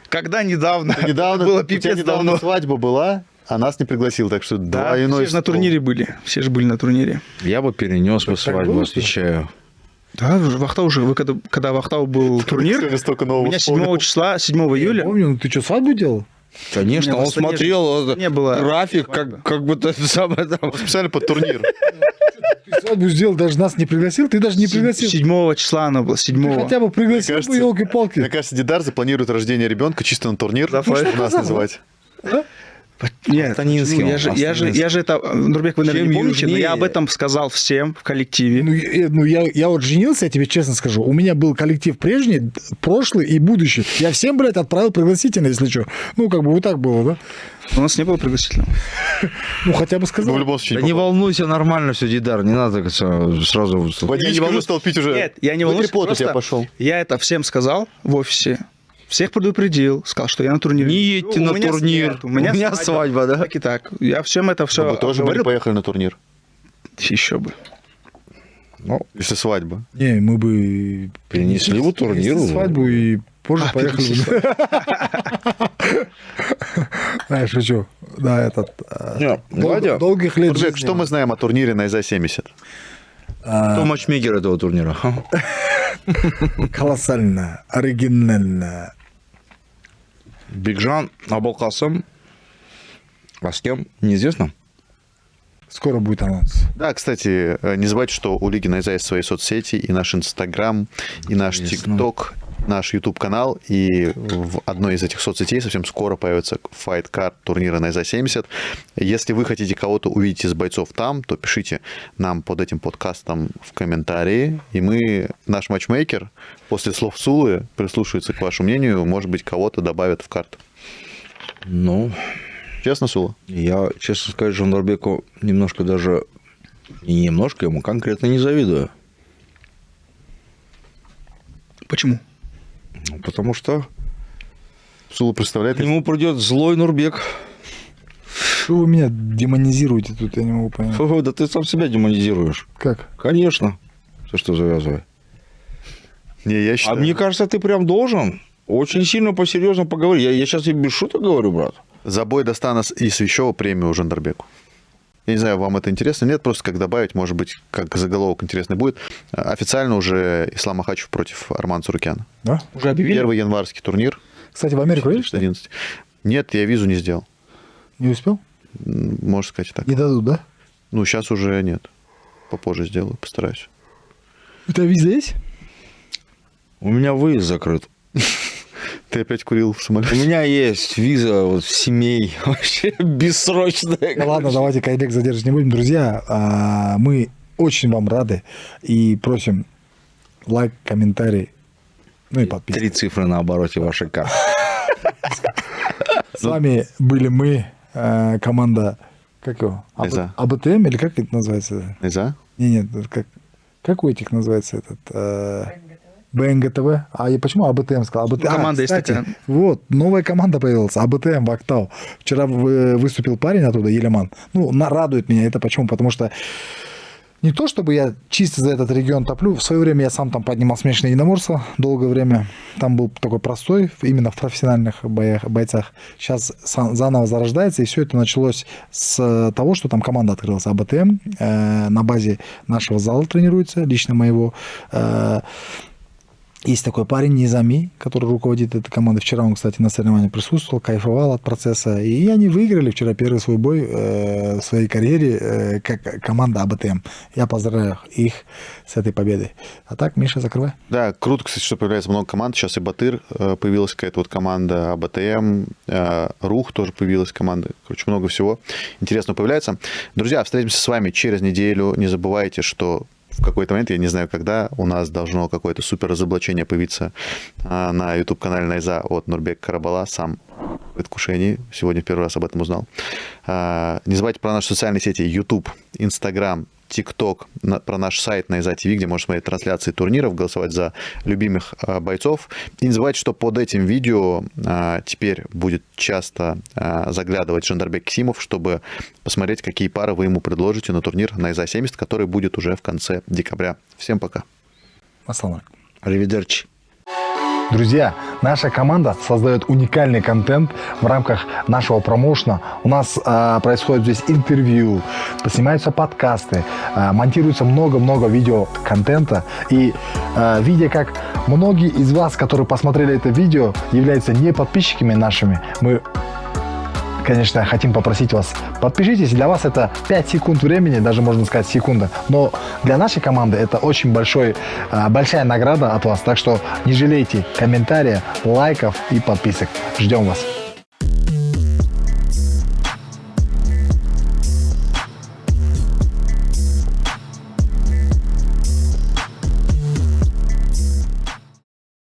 Когда недавно? Недавно, Было у тебя пипец недавно давно. свадьба была, а нас не пригласил, так что Да, двойной все же на стол. турнире были. Все же были на турнире. Я бы перенес бы Так свадьбу, было, что ли? отвечаю. Да, в Ахтау уже, когда в Ахтау был турнир, Сегодня столько у нового меня 7 вспомнил. числа, 7 Я июля, помню, ну ты что, свадьбу делал? Конечно, У меня он в Астане смотрел не было график, свадьбы. как будто это самое там. Специально под турнир. Ты свадьбу сделал, даже нас не пригласил? Ты даже не пригласил. 7 числа она была, Ты 7 хотя бы пригласил Мне бы, елки-палки. Мне кажется, Дидар запланирует рождение ребенка чисто на турнир, чтобы нас называть. Нет, Астанинский ну, он, я же это, Нурбек, вы, наверное, Чем не помните, но южнее- я об этом сказал всем в коллективе. Ну, я вот женился, я тебе честно скажу. У меня был коллектив прежний, прошлый и будущий. Я всем, блядь, отправил пригласительно, если что. Ну, как бы вот так было, да? У нас не было пригласительного. Ну, хотя бы Ну, сказал. в любом случае. Да не волнуйся, нормально все, Дидар, не надо сразу... Водичку уже стал пить уже. Нет, я не волнуюсь, Вытрепот у тебя просто пошел. я это всем сказал в офисе. Всех предупредил, сказал, что я на турнире. Не едьте У на меня турнир. нет, у меня свадьба, да? Так и так. Я всем это все Вы тоже были, поехали на турнир, Еще бы. Ну, если свадьба. Не, мы бы... Перенесли бы турнир. перенесли свадьбу и позже поехали бы. Знаешь, шучу. Да, этот... Владя, Долгих лет Нурбек, жизни. что мы знаем о турнире на ИЗа-70? кто матчмейкер этого турнира? Колоссально, оригинально. Бигжан, Абулкасым. А с кем? Неизвестно. Скоро будет анонс. Да, кстати, не забывайте, что у Лиги на ИЗа есть свои соцсети, и наш Инстаграм, и наш Ясно. ТикТок, наш YouTube-канал, и в одной из этих соцсетей совсем скоро появится файт-карт турнира на ИЗа-70. Если вы хотите кого-то увидеть из бойцов там, то пишите нам под этим подкастом в комментарии, и мы, наш матчмейкер, после слов Сулы прислушивается к вашему мнению, может быть, кого-то добавят в карту. Ну, Честно, Сула? я, честно сказать, Жандарбеку немножко даже... Не немножко, ему конкретно не завидую. Почему? Ну, потому что Сула представляет... к нему придет злой Нурбек. Что вы меня демонизируете тут, я не могу понять. Да ты сам себя демонизируешь. Как? Конечно. Все, что завязывай. Не, я А считаю... мне кажется, ты прям должен очень сильно по-серьезному поговорить. Я сейчас тебе без шуток говорю, брат. За бой достану и Свящева премию Жандарбеку. Я не знаю, вам это интересно? Нет, просто как добавить, может быть, как заголовок интересный будет. Официально уже Ислам Махачев против Армана Цурукяна. Да? Уже объявили? Первый январский турнир. Кстати, в Америку едешь? 11. Нет, я визу не сделал. Не успел? Можно сказать и так. Не дадут, да? Ну, сейчас уже нет. Попозже сделаю, постараюсь. У тебя виза есть? У меня выезд закрыт. Ты опять курил в У самолете? меня есть виза вот, семей вообще бессрочная. Ну, ладно, давайте коллег задерживать не будем. Друзья, мы очень вам рады и просим лайк, комментарий, ну и подписку. 3 цифры на обороте вашей карты. С вами были мы, команда, как его? Найза. АБТМ или как это называется? Найза? Нет, как у этих называется этот? БНГТВ. А я почему АБТМ сказал? Команда есть кстати, такая. вот, новая команда появилась, АБТМ в Актау. Вчера выступил парень оттуда, Елеман. Ну, радует меня это. Почему? Потому что не то, чтобы я чисто за этот регион топлю. В свое время я сам там поднимал смешанное единоборство долгое время. Там был такой простой, именно в профессиональных бойцах. Сейчас заново зарождается, и все это началось с того, что там команда открылась, АБТМ. На базе нашего зала тренируется, лично моего. Есть такой парень Низами, который руководит этой командой. Вчера он, кстати, на соревновании присутствовал, кайфовал от процесса. И они выиграли вчера первый свой бой в своей карьере как команда АБТМ. Я поздравляю их с этой победой. А так, Миша, закрывай. Да, круто, кстати, что появляется много команд. Сейчас и Батыр появилась какая-то вот команда, АБТМ, Рух тоже появилась команда. Короче, много всего интересного появляется. Друзья, встретимся с вами через неделю. Не забывайте, что в какой-то момент, я не знаю когда, у нас должно какое-то супер разоблачение появиться на YouTube-канале Найза от Нурбека Карабала. Сам в предвкушении. Сегодня первый раз об этом узнал. Не забывайте про наши социальные сети YouTube, Instagram, TikTok, про наш сайт Найза ТВ, где можно смотреть трансляции турниров, голосовать за любимых бойцов. И не забывайте, что под этим видео теперь будет часто заглядывать Жандарбек Кисимов, чтобы посмотреть, какие пары вы ему предложите на турнир Найза 70, который будет уже в конце декабря. Всем пока. Ассаламу алейкум. Аривидерчи. Друзья, наша команда создает уникальный контент в рамках нашего промоушена. У нас происходит здесь интервью, снимаются подкасты, монтируется много-много видеоконтента. И видя, как многие из вас, которые посмотрели это видео, являются не подписчиками нашими, мы, конечно, хотим попросить вас, подпишитесь. Для вас это 5 секунд времени, даже можно сказать секунда. Но для нашей команды это очень большая награда от вас. Так что не жалейте комментариев, лайков и подписок. Ждем вас.